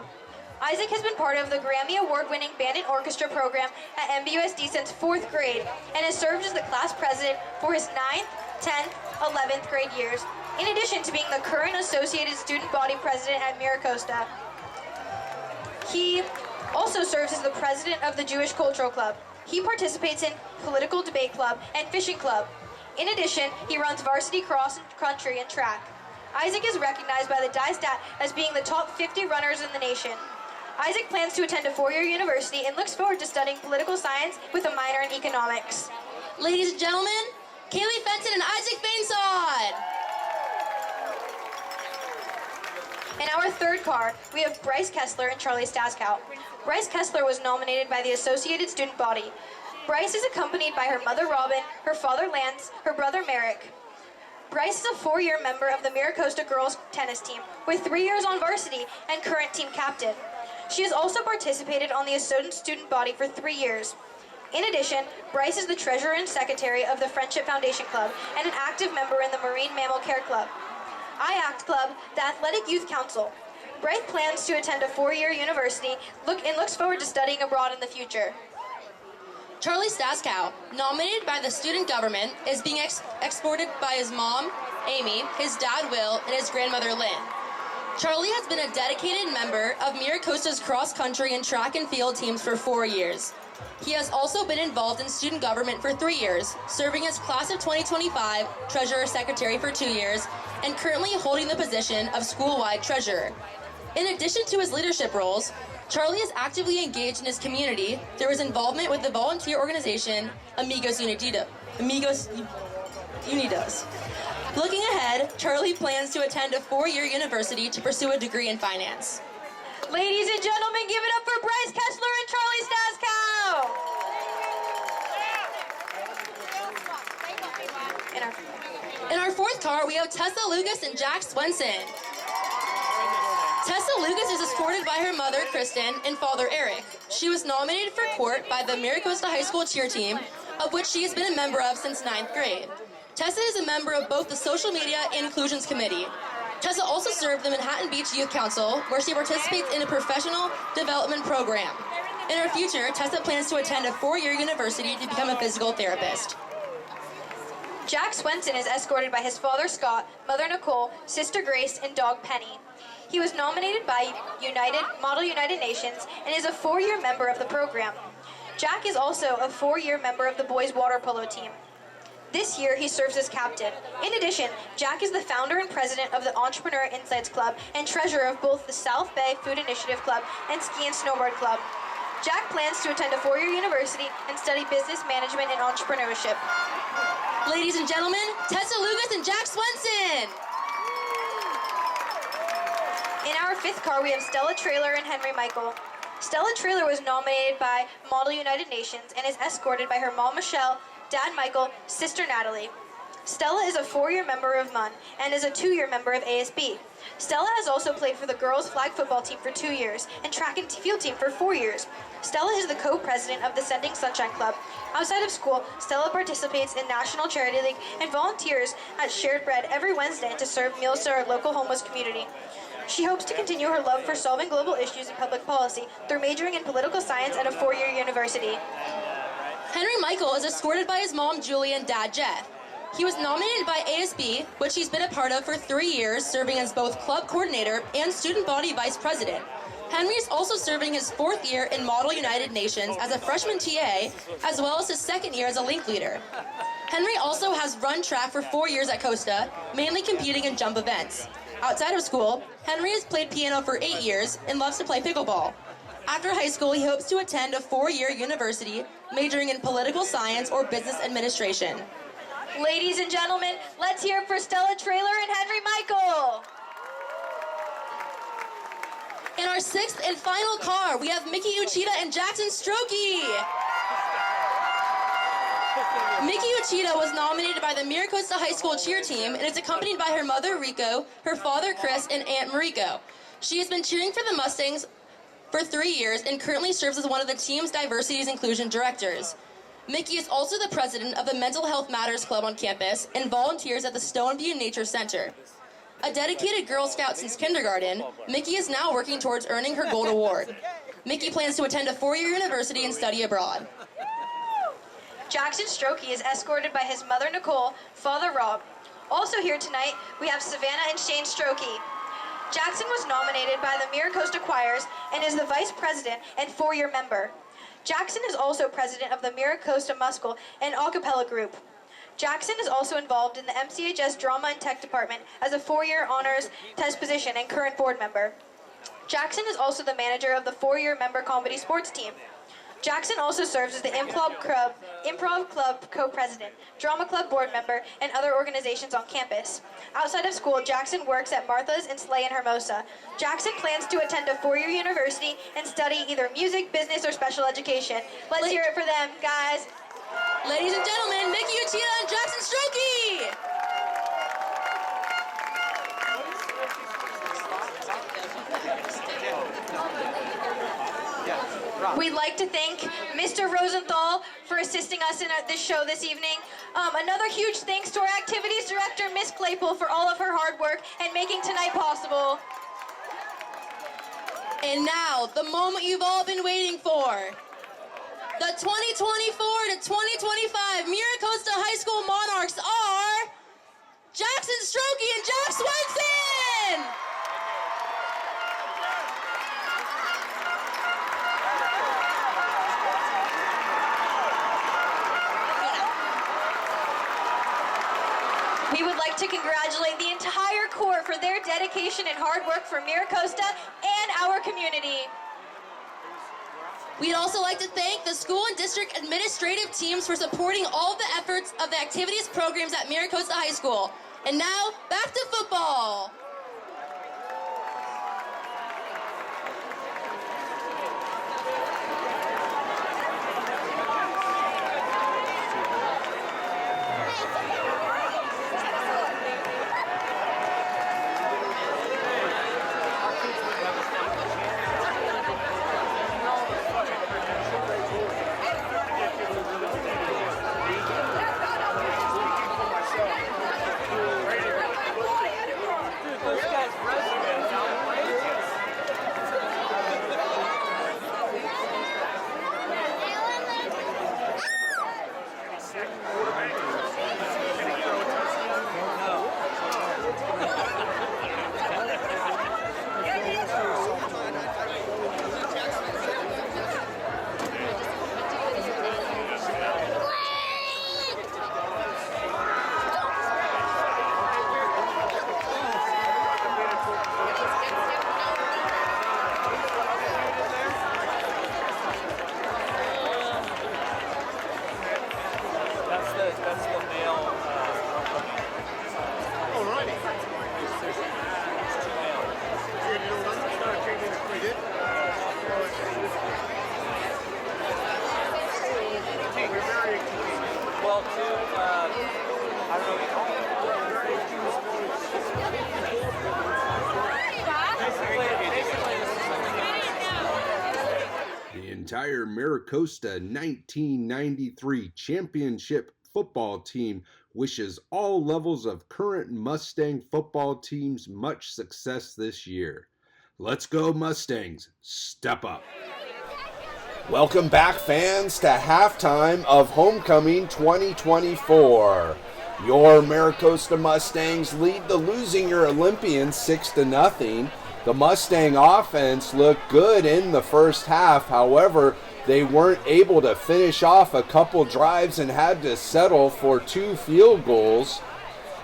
Isaac has been part of the Grammy Award-winning band and orchestra program at MBUSD since 4th grade and has served as the class president for his 9th, 10th, 11th grade years, in addition to being the current Associated Student Body President at Miracosta. He also serves as the president of the Jewish Cultural Club. He participates in political debate club and fishing club. In addition, he runs varsity cross country and track. Isaac is recognized by the DISTAT as being the top 50 runners in the nation. Isaac plans to attend a 4-year university and looks forward to studying political science with a minor in economics. Ladies and gentlemen, Kaylee Fenton and Isaac Fainsod. In our third car, we have Bryce Kessler and Charlie Staskow. Bryce Kessler was nominated by the Associated Student Body. Bryce is accompanied by her mother Robin, her father Lance, her brother Merrick. Bryce is a 4-year member of the Miracosta girls tennis team, with 3 years on varsity and current team captain. She has also participated on the Associated Student Body for 3 years. In addition, Bryce is the treasurer and secretary of the Friendship Foundation Club and an active member in the Marine Mammal Care Club, I-ACT Club, the Athletic Youth Council. Bryce plans to attend a 4-year university and looks forward to studying abroad in the future. Charlie Staskow, nominated by the student government, is being escorted by his mom, Amy, his dad, Will, and his grandmother, Lynn. Charlie has been a dedicated member of Miracosta's cross-country and track and field teams for 4 years. He has also been involved in student government for 3 years, serving as Class of 2025 Treasurer Secretary for 2 years, and currently holding the position of school-wide treasurer. In addition to his leadership roles, Charlie is actively engaged in his community through his involvement with the volunteer organization Amigos Unidos. Looking ahead, Charlie plans to attend a 4-year university to pursue a degree in finance. Ladies and gentlemen, give it up for Bryce Kessler and Charlie Staskow! In our fourth car, we have Tessa Lucas and Jack Swenson. Tessa Lucas is escorted by her mother, Kristen, and father, Eric. She was nominated for court by the Miracosta High School cheer team, of which she has been a member of since 9th grade. Tessa is a member of both the Social Media and Inclusions Committee. Tessa also served the Manhattan Beach Youth Council, where she participates in a professional development program. In her future, Tessa plans to attend a 4-year university to become a physical therapist. Jack Swenson is escorted by his father Scott, mother Nicole, sister Grace, and dog Penny. He was nominated by Model United Nations and is a 4-year member of the program. Jack is also a 4-year member of the boys water polo team. This year, he serves as captain. In addition, Jack is the founder and president of the Entrepreneur Insights Club and treasurer of both the South Bay Food Initiative Club and Ski and Snowboard Club. Jack plans to attend a 4-year university and study business management and entrepreneurship. Ladies and gentlemen, Tessa Lucas and Jack Swenson. In our 5th car, we have Stella Traylor and Henry Michael. Stella Traylor was nominated by Model United Nations and is escorted by her mom Michelle, dad Michael, sister Natalie. Stella is a 4-year member of MUN and is a 2-year member of ASB. Stella has also played for the girls flag football team for 2 years and track and field team for 4 years. Stella is the co-president of the Sending Sunshine Club. Outside of school, Stella participates in National Charity League and volunteers at Shared Bread every Wednesday to serve meals to our local homeless community. She hopes to continue her love for solving global issues and public policy through majoring in political science at a 4-year university. Henry Michael is escorted by his mom, Julie, and dad, Jeff. He was nominated by ASB, which he's been a part of for 3 years, serving as both club coordinator and student body vice president. Henry is also serving his 4th year in Model United Nations as a freshman TA, as well as his 2nd year as a link leader. Henry also has run track for 4 years at Costa, mainly competing in jump events. Outside of school, Henry has played piano for 8 years and loves to play pickleball. After high school, he hopes to attend a 4-year university, majoring in political science or business administration. Ladies and gentlemen, let's hear it for Stella Traylor and Henry Michael. In our 6th and final car, we have Mickey Uchida and Jackson Strokey. Mickey Uchida was nominated by the Miracosta High School cheer team and is accompanied by her mother, Rico, her father, Chris, and Aunt Mariko. She has been cheering for the Mustangs for 3 years and currently serves as one of the team's diversity and inclusion directors. Mickey is also the president of the Mental Health Matters Club on campus and volunteers at the Stoneview Nature Center. A dedicated Girl Scout since kindergarten, Mickey is now working towards earning her Gold Award. Mickey plans to attend a 4-year university and study abroad. Jackson Strokey is escorted by his mother, Nicole, father, Rob. Also here tonight, we have Savannah and Shane Strokey. Jackson was nominated by the Miracosta Choirs and is the vice president and 4-year member. Jackson is also president of the Miracosta Muscle and Acapella Group. Jackson is also involved in the MCHS Drama and Tech Department as a 4-year honors test position and current board member. Jackson is also the manager of the 4-year member comedy sports team. Jackson also serves as the Improv Club co-president, Drama Club board member, and other organizations on campus. Outside of school, Jackson works at Martha's and Slay in Hermosa. Jackson plans to attend a 4-year university and study either music, business, or special education. Let's hear it for them, guys. Ladies and gentlemen, Mickey Uchida and Jackson Strokey! We'd like to thank Mr. Rosenthal for assisting us in this show this evening. Another huge thanks to our activities director, Miss Claypool, for all of her hard work and making tonight possible. And now, the moment you've all been waiting for. The 2024 to 2025 Miracosta High School Monarchs are Jackson Strokey and Jack Swenson! We would like to congratulate the entire Corps for their dedication and hard work for Miracosta and our community. We'd also like to thank the school and district administrative teams for supporting all the efforts of the activities programs at Miracosta High School. And now, back to football. That's the male. Alrighty. There's 2 males. Well, I don't know. The entire Miracosta 1993 championship football team wishes all levels of current Mustang football teams much success this year. Let's go Mustangs, step up. Welcome back, fans, to halftime of Homecoming 2024. Your Miracosta Mustangs lead the losing year Olympians 6-0. The Mustang offense looked good in the first half. However, they weren't able to finish off a couple drives and had to settle for 2 field goals.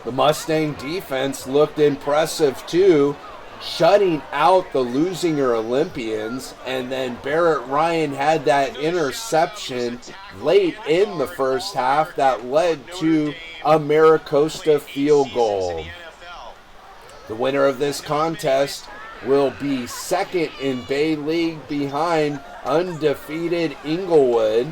The Mustang defense looked impressive too, shutting out the Lusinger Olympians, and then Barrett Ryan had that interception late in the first half that led to a Maricosta field goal. The winner of this contest will be second in Bay League behind undefeated Inglewood.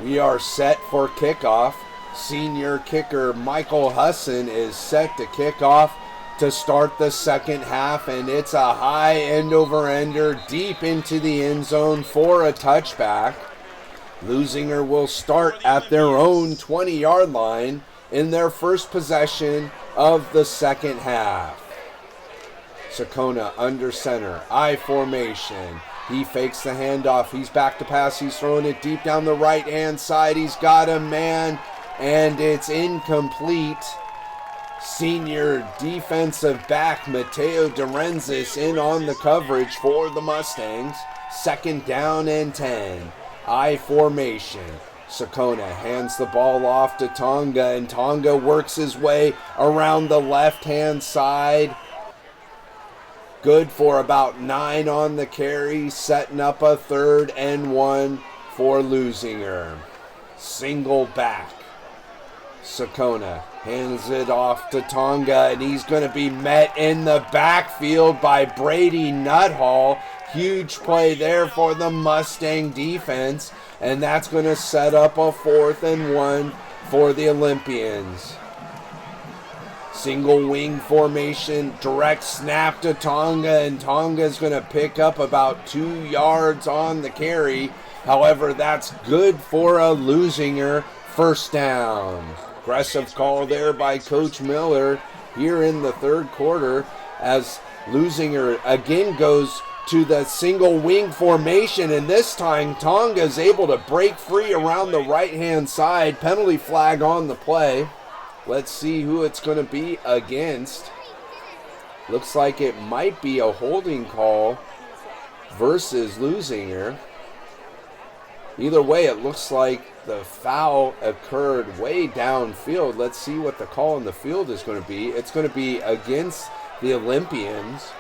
We are set for kickoff. Senior kicker Michael Husson is set to kick off to start the second half, and it's a high end-over-ender deep into the end zone for a touchback. Lusinger will start at their own 20-yard line in their first possession of the second half. Sakona under center, I formation. He fakes the handoff. He's back to pass. He's throwing it deep down the right-hand side. He's got a man, and it's incomplete. Senior defensive back Mateo Dorenzis in on the coverage for the Mustangs. Second down and 10. I formation. Sakona hands the ball off to Tonga, and Tonga works his way around the left-hand side. Good for about 9 on the carry, setting up a 3rd and 1 for Lusinger. Single back. Sakona hands it off to Tonga, and he's going to be met in the backfield by Brady Nuthall. Huge play there for the Mustang defense, and that's going to set up a 4th and 1 for the Olympians. Single wing formation, direct snap to Tonga, and Tonga's going to pick up about 2 yards on the carry. However, that's good for a Lusinger first down. Aggressive call there by Coach Miller here in the third quarter as Lusinger again goes to the single wing formation, and this time Tonga is able to break free around the right-hand side. Penalty flag on the play. Let's see who it's going to be against. Looks like it might be a holding call versus Lusinger. Either way, it looks like the foul occurred way downfield. Let's see what the call in the field is going to be. It's going to be against the Olympians.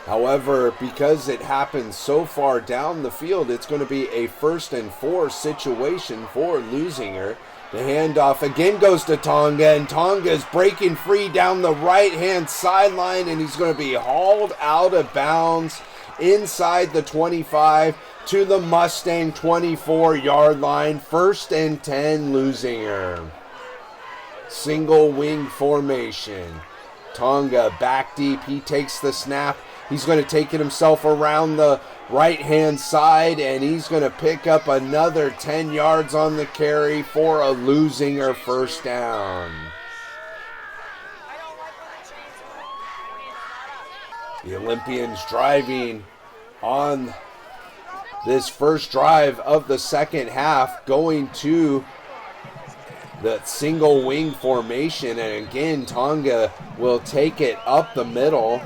However, because it happened so far down the field, it's going to be a 1st and 4 situation for Lusinger. The handoff again goes to Tonga, and Tonga is breaking free down the right-hand sideline, and he's going to be hauled out of bounds inside the 25 to the Mustang 24-yard line. 1st and 10, Lusinger. Single wing formation. Tonga back deep. He takes the snap. He's going to take it himself around the right-hand side, and he's going to pick up another 10 yards on the carry for a Lusinger first down. The Olympians driving on this first drive of the second half, going to the single wing formation, and again Tonga will take it up the middle,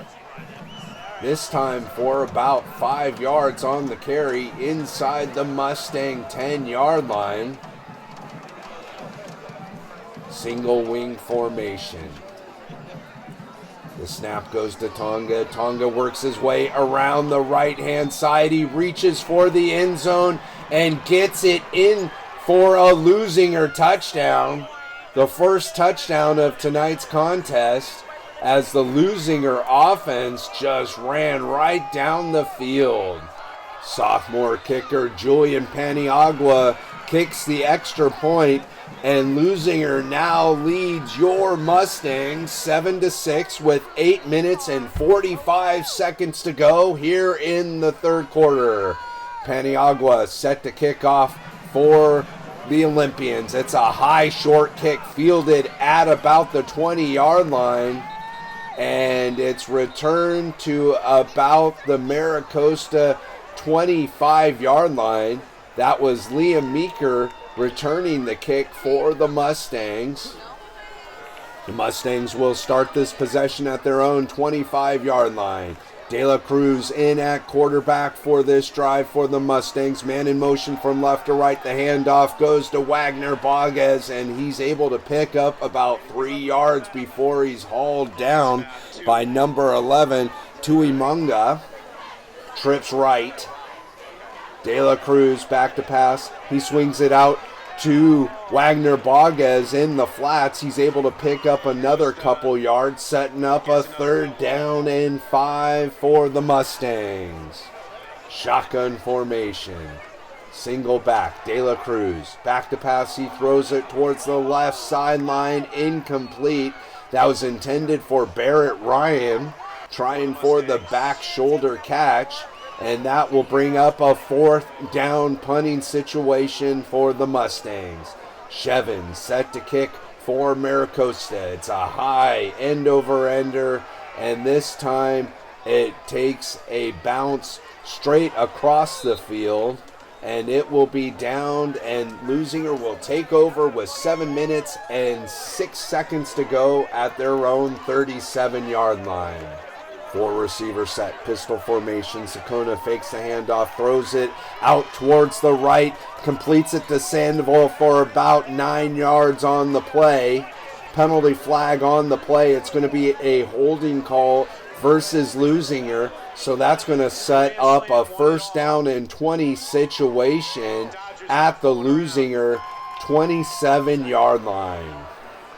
this time for about 5 yards on the carry inside the Mustang 10-yard line. Single wing formation. The snap goes to Tonga. Tonga works his way around the right-hand side. He reaches for the end zone and gets it in for a Lusinger touchdown. The first touchdown of tonight's contest, as the Lusinger offense just ran right down the field. Sophomore kicker Julian Paniagua kicks the extra point, and Lusinger now leads your Mustangs 7-6 with 8 minutes and 45 seconds to go here in the third quarter. Paniagua set to kick off for the Olympians. It's a high short kick fielded at about the 20-yard line, and it's returned to about the Maricosta 25-yard line. That was Liam Meeker returning the kick for the Mustangs. The Mustangs will start this possession at their own 25-yard line. De La Cruz in at quarterback for this drive for the Mustangs. Man in motion from left to right. The handoff goes to Wagner Bogues, and he's able to pick up about 3 yards before he's hauled down by number 11, Tuimunga. Trips right. De La Cruz back to pass. He swings it out to Wagner Bogues in the flats. He's able to pick up another couple yards, setting up a 3rd down and 5 for the Mustangs. Shotgun formation. Single back. De La Cruz back to pass. He throws it towards the left sideline. Incomplete. That was intended for Barrett Ryan, trying for the back shoulder catch. And that will bring up a 4th down punting situation for the Mustangs. Shevin set to kick for Maricosta. It's a high end-over-ender, and this time it takes a bounce straight across the field, and it will be downed, and Lusinger will take over with 7 minutes and 6 seconds to go at their own 37-yard line. 4 receiver set, pistol formation. Sakona fakes the handoff, throws it out towards the right, completes it to Sandoval for about 9 yards on the play. Penalty flag on the play. It's going to be a holding call versus Lusinger, so that's going to set up a 1st down and 20 situation at the Lusinger 27-yard line.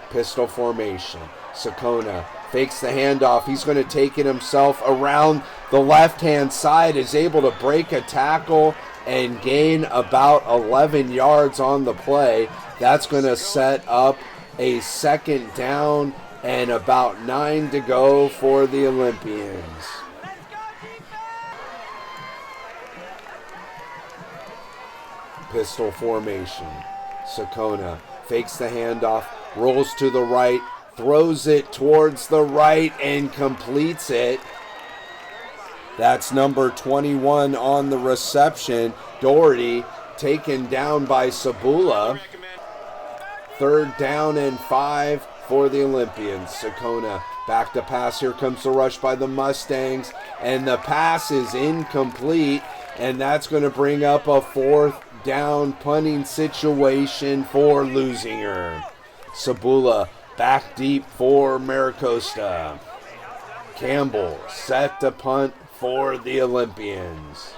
Pistol formation. Sakona fakes the handoff. He's going to take it himself around the left-hand side, is able to break a tackle and gain about 11 yards on the play. That's going to set up a 2nd down and about 9 to go for the Olympians. Pistol formation. Sakona fakes the handoff, rolls to the right, throws it towards the right and completes it. That's number 21 on the reception. Doherty taken down by Sabula. 3rd down and 5 for the Olympians. Sakona back to pass. Here comes the rush by the Mustangs, and the pass is incomplete, and that's going to bring up a 4th down punting situation for Lusinger. Sabula back deep for Maricosta. Campbell set to punt for the Olympians.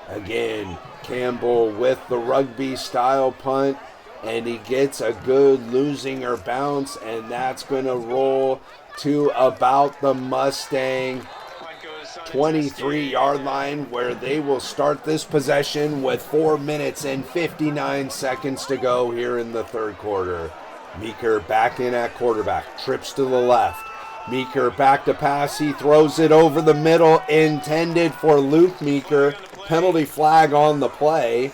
Again, Campbell with the rugby-style punt, and he gets a good Lusinger bounce, and that's going to roll to about the Mustang 23-yard line, where they will start this possession with 4 minutes and 59 seconds to go here in the 3rd quarter. Meeker back in at quarterback, trips to the left. Meeker back to pass. He throws it over the middle, intended for Luke Meeker. Penalty flag on the play.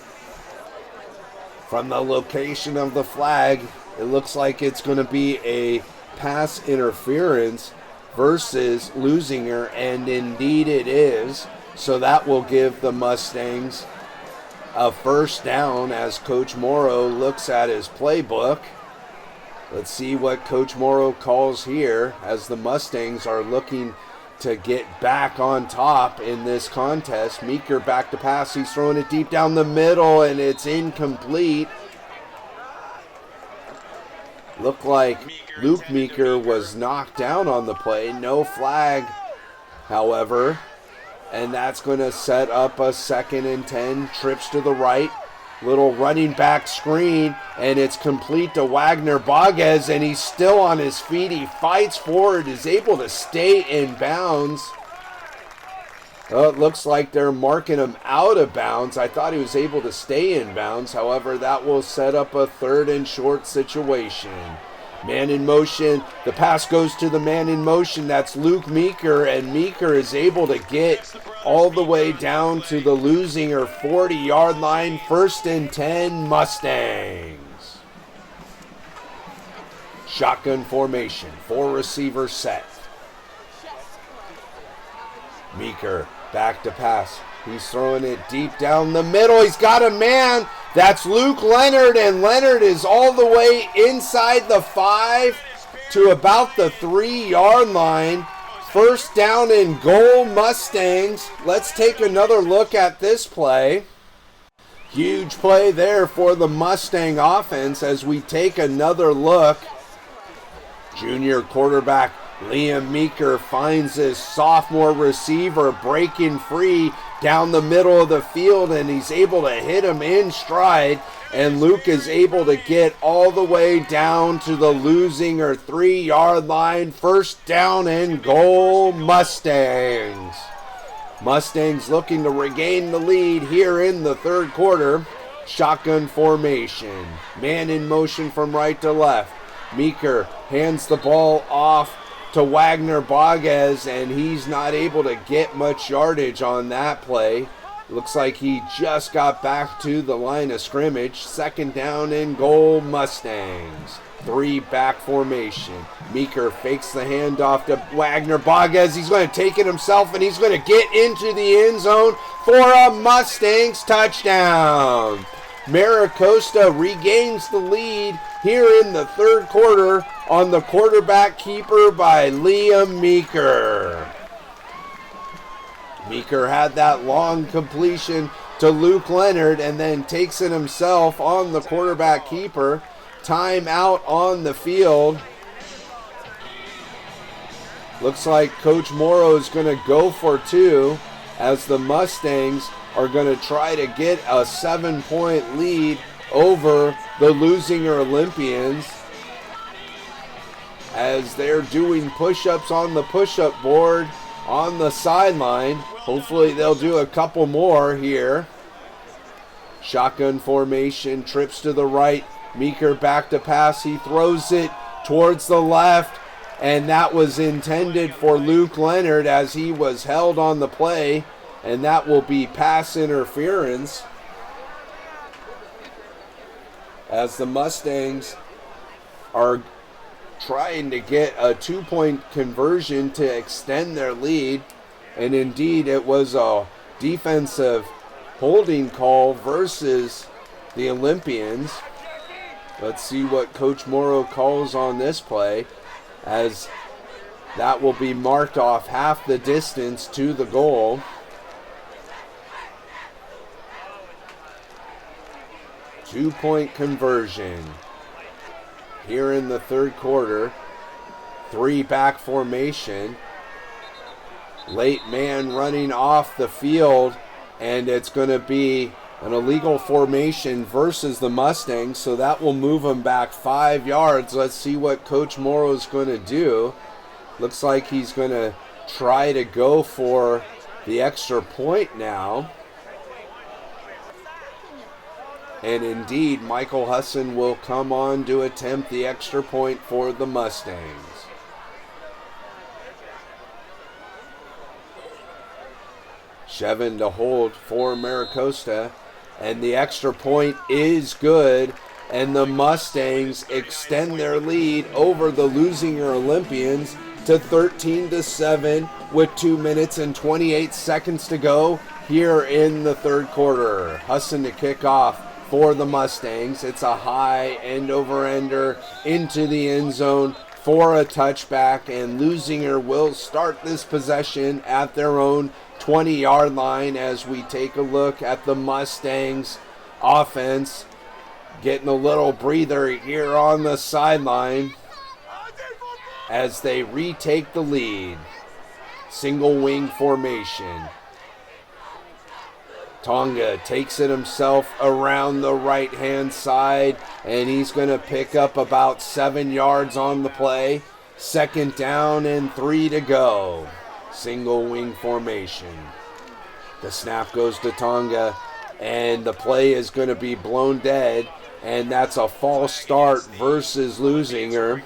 From the location of the flag, it looks like it's going to be a pass interference versus Lusinger, and indeed it is. So that will give the Mustangs a 1st down as Coach Morrow looks at his playbook. Let's see what Coach Morrow calls here as the Mustangs are looking to get back on top in this contest. Meeker back to pass. He's throwing it deep down the middle, and it's incomplete. Looked like Luke Meeker was knocked down on the play. No flag, however. And that's going to set up a 2nd and 10. Trips to the right. Little running back screen, and it's complete to Wagner Bogues, and he's still on his feet. He fights forward, is able to stay in bounds. Well, it looks like they're marking him out of bounds. I thought he was able to stay in bounds. However, that will set up a 3rd and short situation. Man in motion. The pass goes to the man in motion. That's Luke Meeker, and Meeker is able to get all the way down to the Lusinger 40-yard line. 1st and 10 Mustangs. Shotgun formation. 4 receivers set. Meeker back to pass. He's throwing it deep down the middle. He's got a man. That's Luke Leonard, and Leonard is all the way inside the 5 to about the 3-yard line. First down and goal, Mustangs. Let's take another look at this play. Huge play there for the Mustang offense as we take another look. Junior quarterback Liam Meeker finds his sophomore receiver breaking free down the middle of the field, and he's able to hit him in stride, and Luke is able to get all the way down to the losing or 3-yard line. First down and goal, Mustangs. Mustangs looking to regain the lead here in the third quarter. Shotgun formation, man in motion from right to left. Meeker hands the ball off to Wagner Baguez, and he's not able to get much yardage on that play. Looks like he just got back to the line of scrimmage. Second down and goal, Mustangs. 3-back formation. Meeker fakes the handoff to Wagner Baguez. He's going to take it himself, and he's going to get into the end zone for a Mustangs touchdown. Maricosta regains the lead here in the third quarter on the quarterback keeper by Liam Meeker. Meeker had that long completion to Luke Leonard and then takes it himself on the quarterback keeper. Timeout on the field. Looks like Coach Morrow is going to go for 2 as the Mustangs are going to try to get a 7-point lead over the losing Olympians as they're doing push-ups on the push-up board on the sideline. Hopefully they'll do a couple more here. Shotgun formation, trips to the right. Meeker back to pass. He throws it towards the left, and that was intended for Luke Leonard as he was held on the play, and that will be pass interference as the Mustangs are trying to get a 2-point conversion to extend their lead. And indeed, it was a defensive holding call versus the Olympians. Let's see what Coach Morrow calls on this play, as that will be marked off half the distance to the goal. Two-point conversion here in the third quarter. 3-back formation. Late man running off the field, and it's going to be an illegal formation versus the Mustangs, so that will move them back 5 yards. Let's see what Coach Morrow is going to do. Looks like he's going to try to go for the extra point now. And indeed, Michael Husson will come on to attempt the extra point for the Mustangs. Shevin to hold for Maricosta, and the extra point is good, and the Mustangs extend their lead over the losing Olympians to 13-7 with 2 minutes and 28 seconds to go here in the third quarter. Husson to kick off for the Mustangs. It's a high end-over-ender into the end zone for a touchback, and Lusinger will start this possession at their own 20-yard line as we take a look at the Mustangs offense getting a little breather here on the sideline as they retake the lead. Single wing formation. Tonga takes it himself around the right-hand side, and he's going to pick up about 7 yards on the play. Second down and 3 to go. Single wing formation. The snap goes to Tonga, and the play is going to be blown dead, and that's a false start versus Lusinger.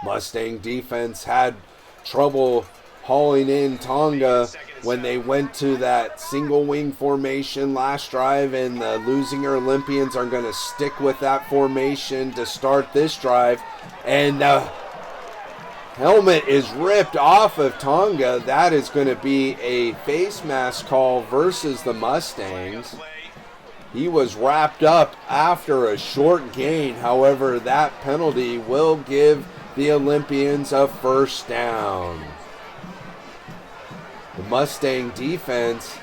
Mustang defense had trouble hauling in Tonga when they went to that single wing formation last drive, and the losing Olympians are going to stick with that formation to start this drive. And Helmet is ripped off of Tonga. That is going to be a face mask call versus the Mustangs. He was wrapped up after a short gain. However, that penalty will give the Olympians a first down. The Mustang defense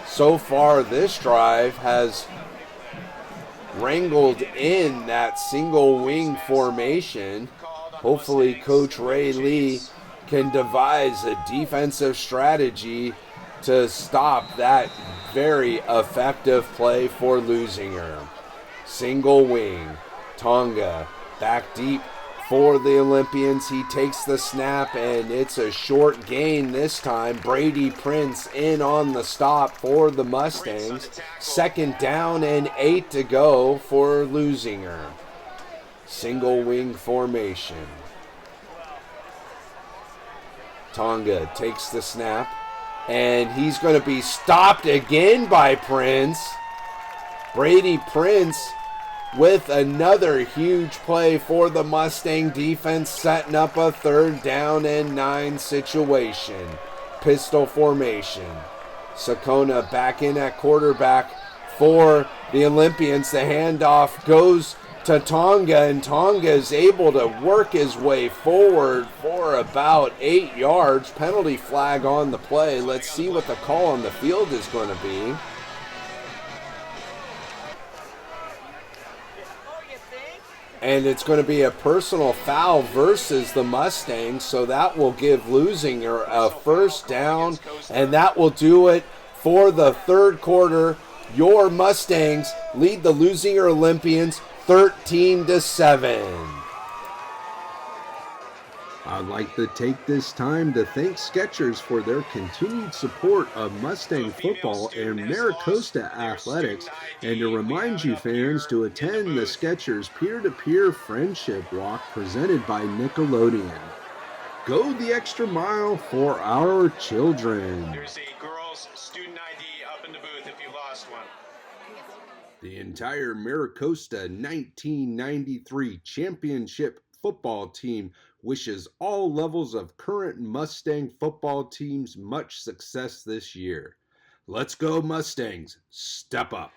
so far this drive has wrangled in that single wing formation. Hopefully Coach Ray Lee can devise a defensive strategy to stop that very effective play for Lusinger. Single wing, Tonga back deep for the Olympians. He takes the snap and it's a short gain this time. Brady Prince in on the stop for the Mustangs. 2nd down and 8 to go for Lusinger. Single wing formation. Tonga takes the snap and he's going to be stopped again by Prince. Brady Prince with another huge play for the Mustang defense, setting up a 3rd down and 9 situation. Pistol formation. Sakona back in at quarterback for the Olympians. The handoff goes to Tonga, and Tonga is able to work his way forward for about 8 yards. Penalty flag on the play. Let's see what the call on the field is going to be. And it's going to be a personal foul versus the Mustangs, so that will give Lusinger a first down, and that will do it for the 3rd quarter. Your Mustangs lead the Lusinger Olympians 13-7. I'd like to take this time to thank Skechers for their continued support of Mustang football and Maricosta athletics, and to remind you fans to attend the Skechers peer-to-peer friendship walk presented by Nickelodeon. Go the extra mile for our children. There's a girl's student ID up in the booth if you lost one. The entire Maricosta 1993 championship football team wishes all levels of current Mustang football teams much success this year. Let's go Mustangs, step up.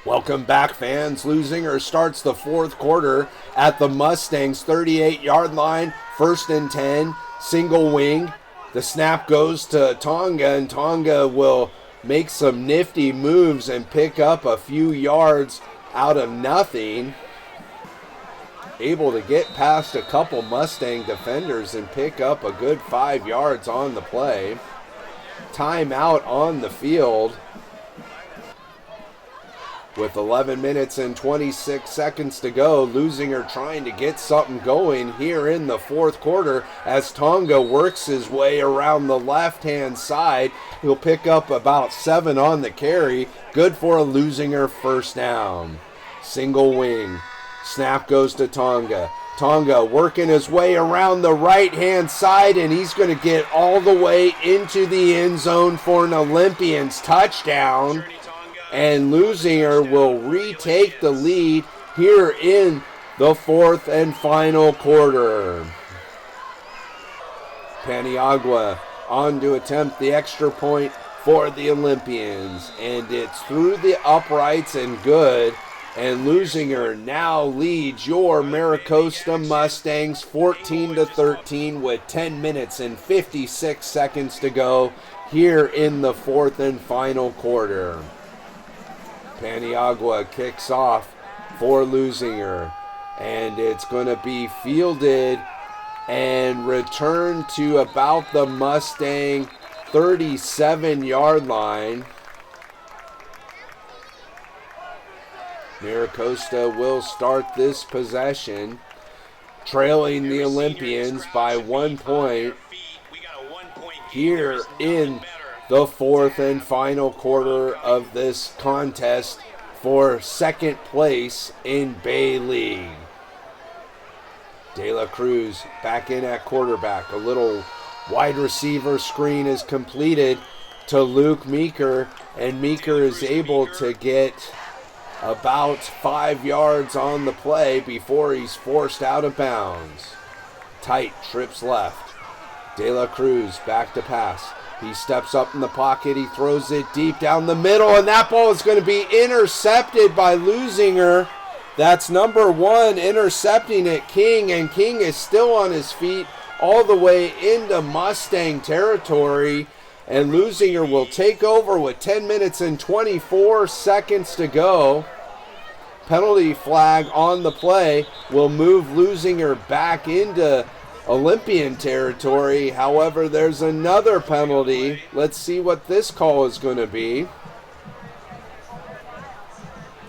Welcome back fans. Lusinger starts the 4th quarter at the Mustangs 38-yard line, 1st and 10, single wing. The snap goes to Tonga, and Tonga will make some nifty moves and pick up a few yards out of nothing. Able to get past a couple Mustang defenders and pick up a good 5 yards on the play. Timeout on the field with 11 minutes and 26 seconds to go. Lusinger trying to get something going here in the 4th quarter as Tonga works his way around the left-hand side. He'll pick up about 7 on the carry. Good for a Lusinger first down. Single wing. Snap goes to Tonga. Tonga working his way around the right-hand side, and he's going to get all the way into the end zone for an Olympians touchdown. And Lusinger will retake the lead here in the 4th and final quarter. Paniagua on to attempt the extra point for the Olympians, and it's through the uprights and good. And Lusinger now leads your Maricosta Mustangs 14-13 with 10 minutes and 56 seconds to go here in the 4th and final quarter. Paniagua kicks off for Lusinger, and it's going to be fielded and returned to about the Mustang 37-yard line. Maricosta will start this possession, trailing the Olympians by 1 point here in the 4th and final quarter of this contest for 2nd place in Bay League. De La Cruz back in at quarterback. A little wide receiver screen is completed to Luke Meeker, and Meeker is able to get about 5 yards on the play before he's forced out of bounds. Tight, trips left. De La Cruz back to pass. He steps up in the pocket. He throws it deep down the middle, and that ball is going to be intercepted by Lusinger. That's number 1 intercepting it, King, and King is still on his feet all the way into Mustang territory, and Lusinger will take over with 10 minutes and 24 seconds to go. Penalty flag on the play will move Lusinger back into Olympian territory. However, there's another penalty. Let's see what this call is going to be.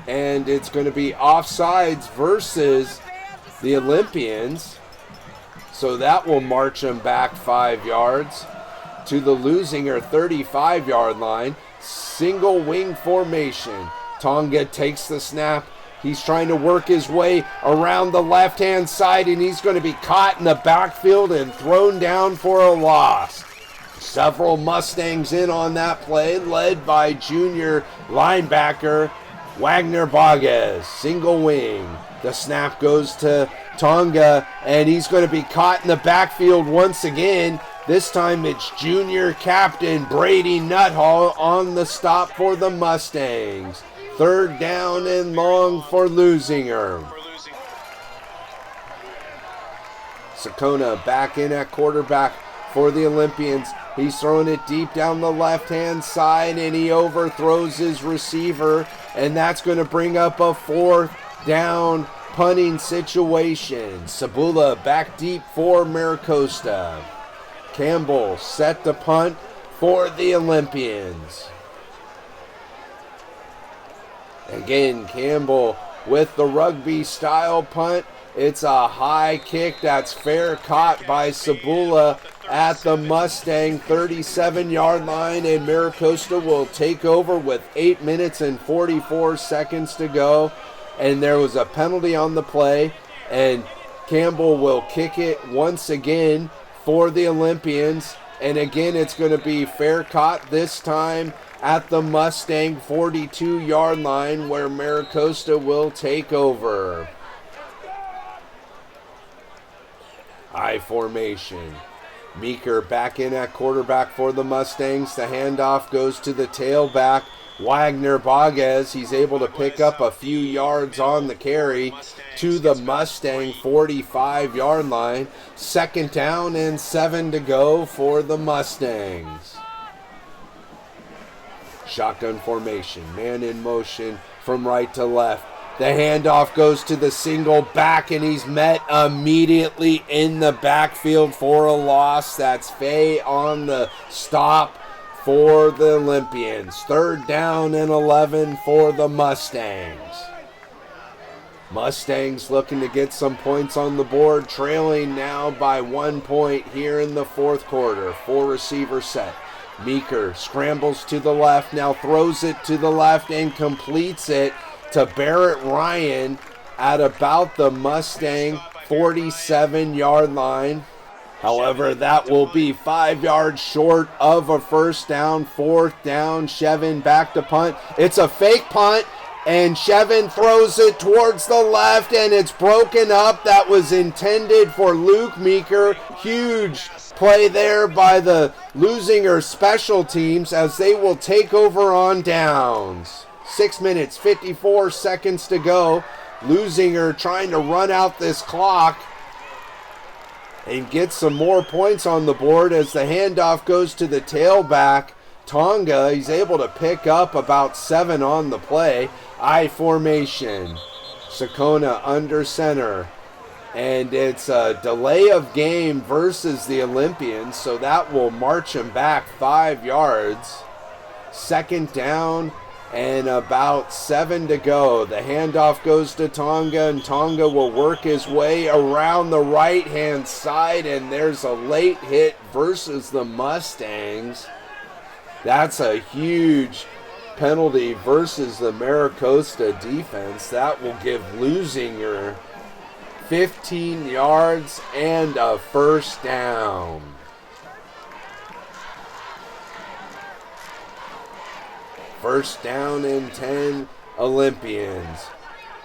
And it's going to be offsides versus the Olympians. So that will march them back 5 yards to the Lusinger 35-yard line. Single wing formation. Tonga takes the snap. He's trying to work his way around the left-hand side, and he's going to be caught in the backfield and thrown down for a loss. Several Mustangs in on that play, led by junior linebacker Wagner Baguez. Single wing. The snap goes to Tonga, and he's going to be caught in the backfield once again. This time it's junior captain Brady Nuthall on the stop for the Mustangs. 3rd down and long for Lusinger. Sakona back in at quarterback for the Olympians. He's throwing it deep down the left-hand side, and he overthrows his receiver, and that's going to bring up a 4th down punting situation. Sabula back deep for Maricosta. Campbell set the punt for the Olympians. Again, Campbell with the rugby-style punt. It's a high kick that's fair caught by Sabula at the Mustang 37-yard line, and Maricosta will take over with 8 minutes and 44 seconds to go. And there was a penalty on the play, and Campbell will kick it once again for the Olympians. And again, it's going to be fair caught this time at the Mustang 42-yard line, where Maricosta will take over. I formation. Meeker back in at quarterback for the Mustangs. The handoff goes to the tailback, Wagner Baguez. He's able to pick up a few yards on the carry to the Mustang 45-yard line. 2nd down and 7 to go for the Mustangs. Shotgun formation, man in motion from right to left. The handoff goes to the single back, and he's met immediately in the backfield for a loss. That's Faye on the stop for the Olympians. 3rd down and 11 for the Mustangs. Mustangs looking to get some points on the board, trailing now by 1 point here in the 4th quarter. 4 receiver set. Meeker scrambles to the left, now throws it to the left and completes it to Barrett Ryan at about the Mustang 47-yard line. However, that will be 5 yards short of a 1st down. 4th down, Shevin back to punt. It's a fake punt, and Shevin throws it towards the left, and it's broken up. That was intended for Luke Meeker. Huge play there by the Lusinger special teams as they will take over on downs. 6 minutes, 54 seconds to go. Lusinger trying to run out this clock and get some more points on the board as the handoff goes to the tailback, Tonga. He's able to pick up about 7 on the play. I formation. Sakona under center. And it's a delay of game versus the Olympians, so that will march him back 5 yards. 2nd down and about 7 to go. The handoff goes to Tonga, and Tonga will work his way around the right-hand side, and there's a late hit versus the Mustangs. That's a huge penalty versus the Maricosta defense. That will give Lusinger 15 yards and a 1st down. First down and 10 Olympians.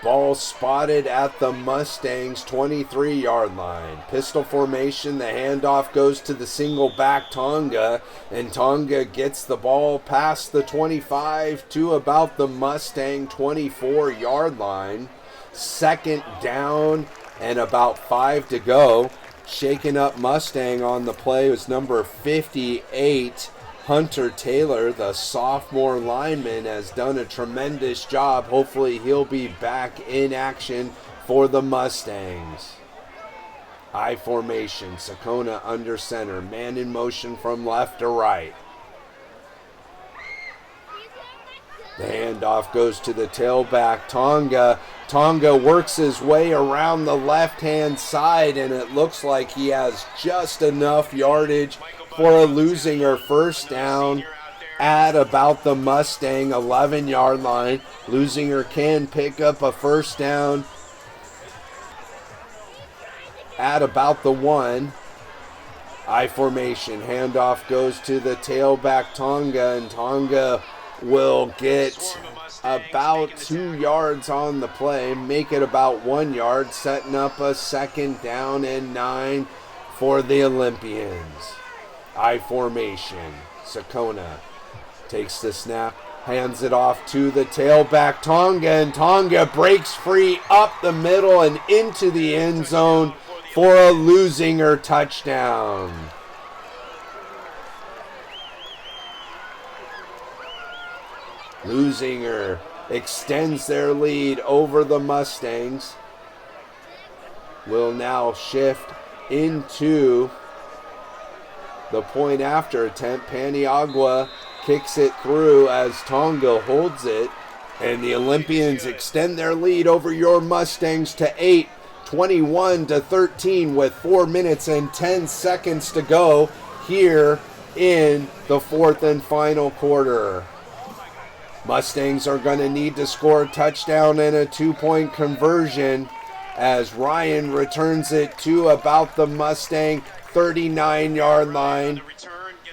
Ball spotted at the Mustangs 23-yard line. Pistol formation, the handoff goes to the single back Tonga, and Tonga gets the ball past the 25 to about the Mustang 24-yard line. Second down and about 5 to go. Shaking up Mustang on the play was number 58, Hunter Taylor, the sophomore lineman, has done a tremendous job. Hopefully he'll be back in action for the Mustangs. I formation, Sakona under center, man in motion from left to right. The handoff goes to the tailback, Tonga. Tonga works his way around the left-hand side, and it looks like he has just enough yardage for a losing or first down at about the Mustang 11-yard line. Losinger can pick up a first down at about the 1. I formation, handoff goes to the tailback Tonga, and Tonga will get about 2 yards on the play, make it about 1 yard, setting up a second down and 9 for the Olympians. I formation, Sakona takes the snap, hands it off to the tailback Tonga, and Tonga breaks free up the middle and into the end zone for a Losinger touchdown. Losinger extends their lead over the Mustangs. Will now shift into the point after attempt. Paniagua kicks it through as Tonga holds it. And the Olympians extend their lead over your Mustangs to 8, 21-13 with 4 minutes and 10 seconds to go here in the fourth and final quarter. Mustangs are going to need to score a touchdown and a 2-point conversion as Ryan returns it to about the Mustang 39-yard line.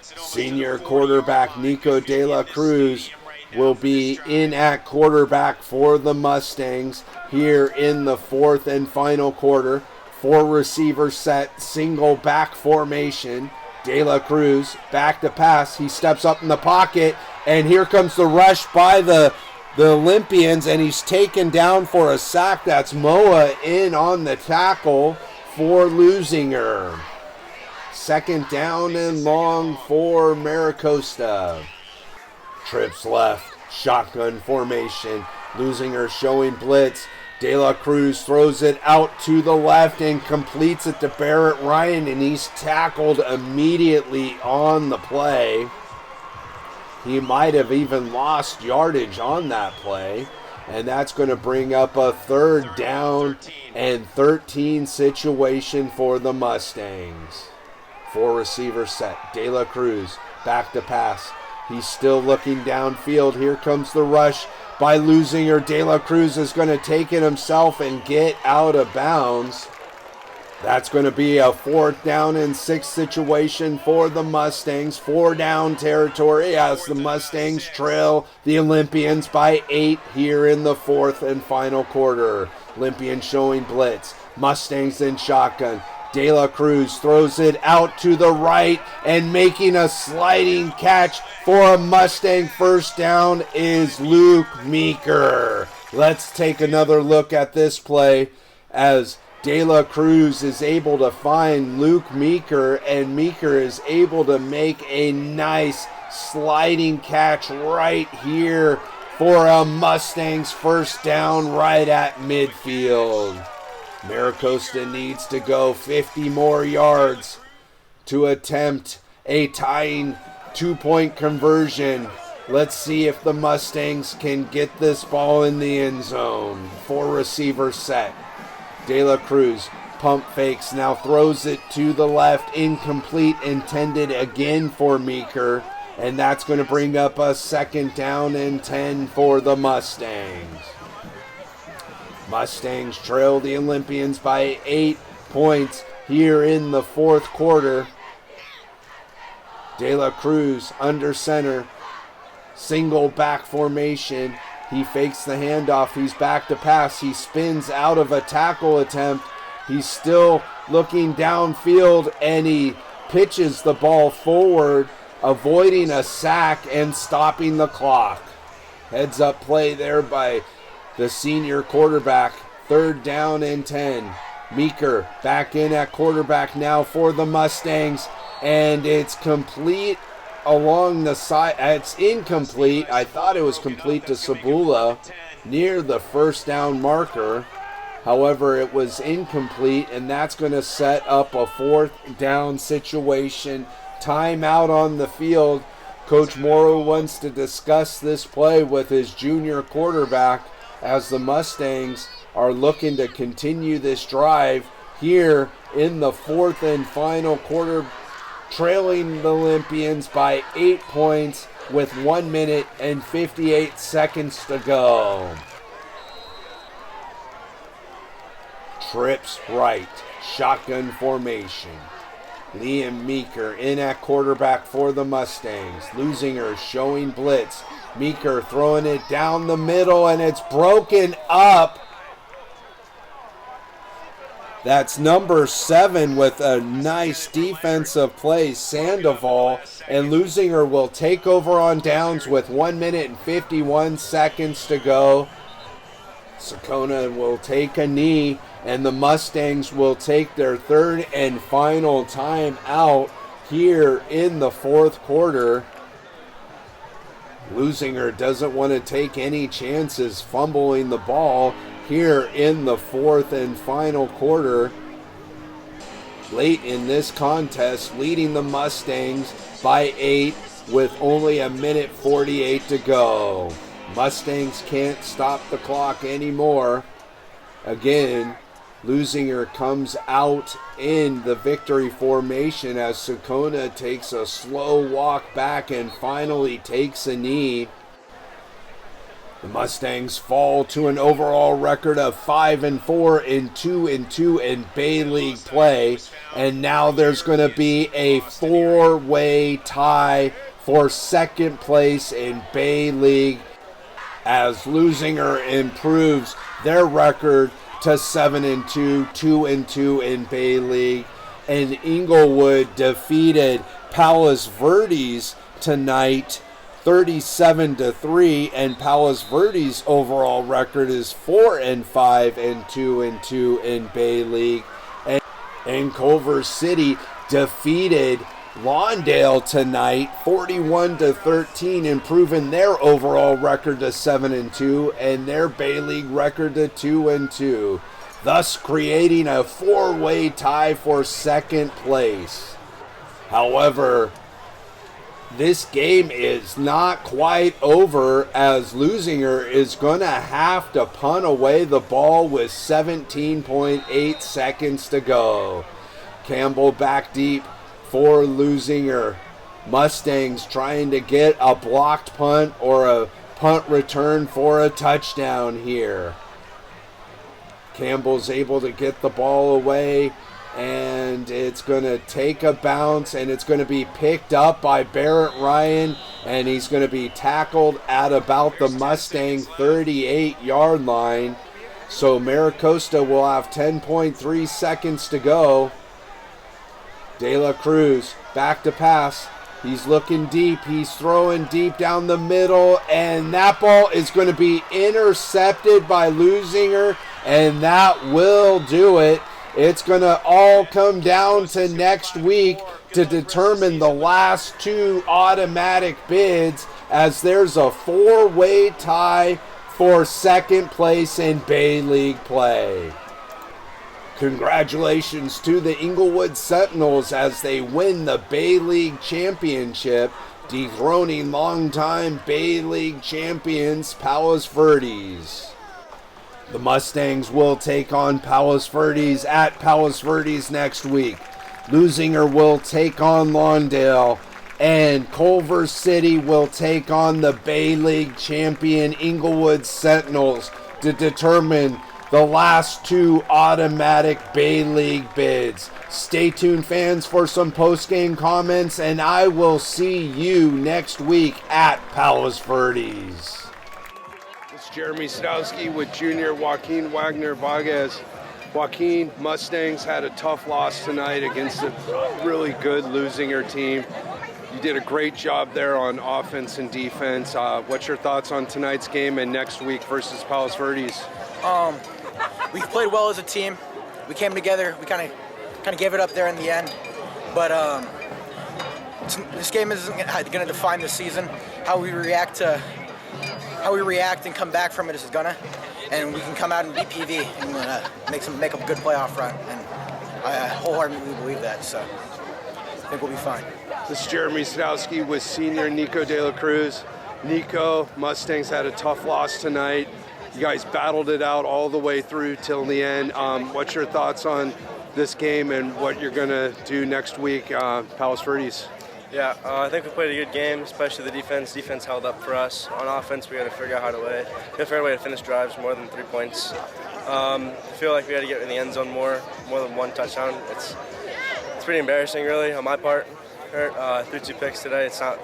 Senior quarterback Nico De La Cruz will be in at quarterback for the Mustangs here in the fourth and final quarter. 4 receiver set, single back formation. De La Cruz back to pass. He steps up in the pocket, and here comes the rush by the Olympians, and he's taken down for a sack. That's Moa in on the tackle for Losinger. Second down and long for Maricosta. Trips left, shotgun formation. Losinger showing blitz. De La Cruz throws it out to the left and completes it to Barrett Ryan, and he's tackled immediately on the play. He might have even lost yardage on that play, and that's going to bring up a third down and 13 situation for the Mustangs. 4 receiver set. De La Cruz back to pass. He's still looking downfield. Here comes the rush by Losinger. De La Cruz is going to take it himself and get out of bounds. That's going to be a 4th down and 6 situation for the Mustangs. 4 down territory as the Mustangs trail the Olympians by 8 here in the fourth and final quarter. Olympians showing blitz. Mustangs in shotgun. De La Cruz throws it out to the right, and making a sliding catch for a Mustang first down is Luke Meeker. Let's take another look at this play as De La Cruz is able to find Luke Meeker, and Meeker is able to make a nice sliding catch right here for a Mustangs first down right at midfield. Maricosta needs to go 50 more yards to attempt a tying 2-point conversion. Let's see if the Mustangs can get this ball in the end zone. 4 receiver set. De La Cruz pump fakes, now throws it to the left, incomplete, intended again for Meeker, and that's going to bring up a second down and 10 for the Mustangs. Mustangs trail the Olympians by 8 points here in the fourth quarter. De La Cruz under center, single back formation. He fakes the handoff. He's back to pass. He spins out of a tackle attempt. He's still looking downfield, and he pitches the ball forward, avoiding a sack and stopping the clock. Heads up play there by the senior quarterback. 3rd down and 10. Meeker back in at quarterback now for the Mustangs, and it's complete along the side. It's incomplete. I thought it was complete to Sabula near the 1st down marker. However, it was incomplete, and that's going to set up a 4th down situation. Timeout on the field. Coach Morrow wants to discuss this play with his junior quarterback as the Mustangs are looking to continue this drive here in the 4th and final quarter, trailing the Olympians by 8 points with 1 minute and 58 seconds to go. Trips right, shotgun formation. Liam Meeker in at quarterback for the Mustangs. Lusinger showing blitz. Meeker throwing it down the middle, and it's broken up. That's number 7 with a nice defensive play, Sandoval, and Lusinger will take over on downs with 1 minute and 51 seconds to go. Sakona will take a knee, and the Mustangs will take their 3rd and final time out here in the 4th quarter. Lusinger doesn't want to take any chances fumbling the ball here in the 4th and final quarter. Late in this contest, leading the Mustangs by 8 with only 1 minute 48 to go. Mustangs can't stop the clock anymore. Again, Lusinger comes out in the victory formation as Sakona takes a slow walk back and finally takes a knee. The Mustangs fall to an overall record of 5-4 and 2-2 in Bay League play, and now there's going to be a 4-way tie for 2nd place in Bay League as Lusinger improves their record to 7-2, 2-2 in Bay League, and Inglewood defeated Palos Verdes tonight 37-3, and Palos Verdes' overall record is 4-5 and 2-2 in Bay League. And Culver City defeated Lawndale tonight 41-13, improving their overall record to 7-2 and their Bay League record to 2-2, thus creating a 4-way tie for 2nd place. However, this game is not quite over as Lusinger is going to have to punt away the ball with 17.8 seconds to go. Campbell back deep for Lusinger. Mustangs trying to get a blocked punt or a punt return for a touchdown here. Campbell's able to get the ball away, and it's going to take a bounce, and it's going to be picked up by Barrett Ryan, and he's going to be tackled at about the Mustang 38-yard line. So Maricosta will have 10.3 seconds to go. De La Cruz back to pass. He's looking deep. He's throwing deep down the middle, and that ball is going to be intercepted by Lusinger, and that will do it. It's going to all come down to next week to determine the last 2 automatic bids, as there's a 4-way tie for 2nd place in Bay League play. Congratulations to the Inglewood Sentinels as they win the Bay League Championship, dethroning longtime Bay League champions Palos Verdes. The Mustangs will take on Palos Verdes at Palos Verdes next week. Lusinger will take on Lawndale, and Culver City will take on the Bay League champion Inglewood Sentinels to determine the last 2 automatic Bay League bids. Stay tuned, fans, for some post-game comments, and I will see you next week at Palos Verdes. Jeremy Sadowski with junior Joaquin Wagner Vargas. Joaquin, Mustangs had a tough loss tonight against a really good Lusinger team. You did a great job there on offense and defense. What's your thoughts on tonight's game and next week versus Palos Verdes? We played well as a team. We came together. We kind of gave it up there in the end. But this game isn't going to define the season. How we react and come back from it is gonna. And we can come out and beat PV and make a good playoff run. And I wholeheartedly believe that. So I think we'll be fine. This is Jeremy Sadowski with senior Nico De La Cruz. Nico, Mustangs had a tough loss tonight. You guys battled it out all the way through till the end. What's your thoughts on this game and what you're going to do next week, Palos Verdes? Yeah, I think we played a good game, especially the defense. Defense held up for us. On offense, we got to figure out how to figure a way to finish drives more than 3 points. I feel like we got to get in the end zone more than one touchdown. It's pretty embarrassing, really, on my part. Threw 2 picks today. It's not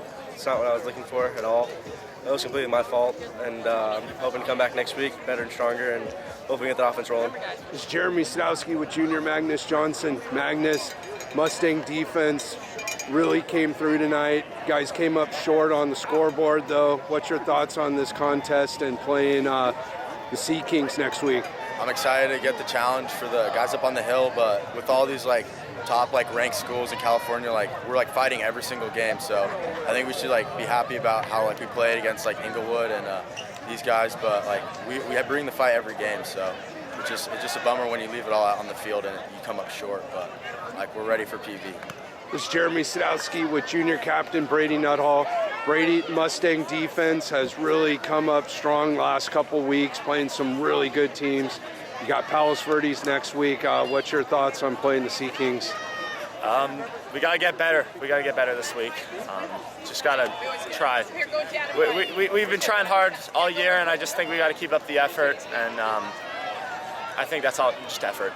what I was looking for at all. It was completely my fault, and hoping to come back next week better and stronger, and hoping to get the offense rolling. This is Jeremy Sadowski with junior Magnus Johnson. Magnus, Mustang defense really came through tonight. You guys came up short on the scoreboard, though. What's your thoughts on this contest and playing the Sea Kings next week? I'm excited to get the challenge for the guys up on the hill, but with all these top ranked schools in California, we're fighting every single game. So I think we should be happy about how we played against Inglewood and these guys. But we bring the fight every game. So it's just a bummer when you leave it all out on the field and you come up short. But we're ready for PV. This is Jeremy Sadowski with junior captain Brady Nuthall. Brady, Mustang defense has really come up strong last couple weeks, playing some really good teams. You got Palos Verdes next week. What's your thoughts on playing the Sea Kings? We got to get better. We got to get better this week. Just got to try. We've been trying hard all year, and I just think we got to keep up the effort. And I think that's all just effort.